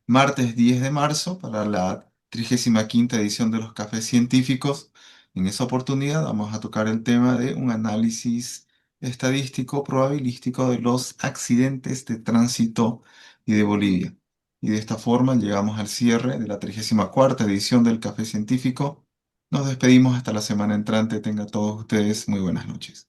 martes 10 de marzo para la 35ª edición de los Cafés Científicos. En esa oportunidad vamos a tocar el tema de un análisis estadístico probabilístico de los accidentes de tránsito y de Bolivia. Y de esta forma llegamos al cierre de la 34ª edición del Café Científico. Nos despedimos hasta la semana entrante. Tengan todos ustedes muy buenas noches.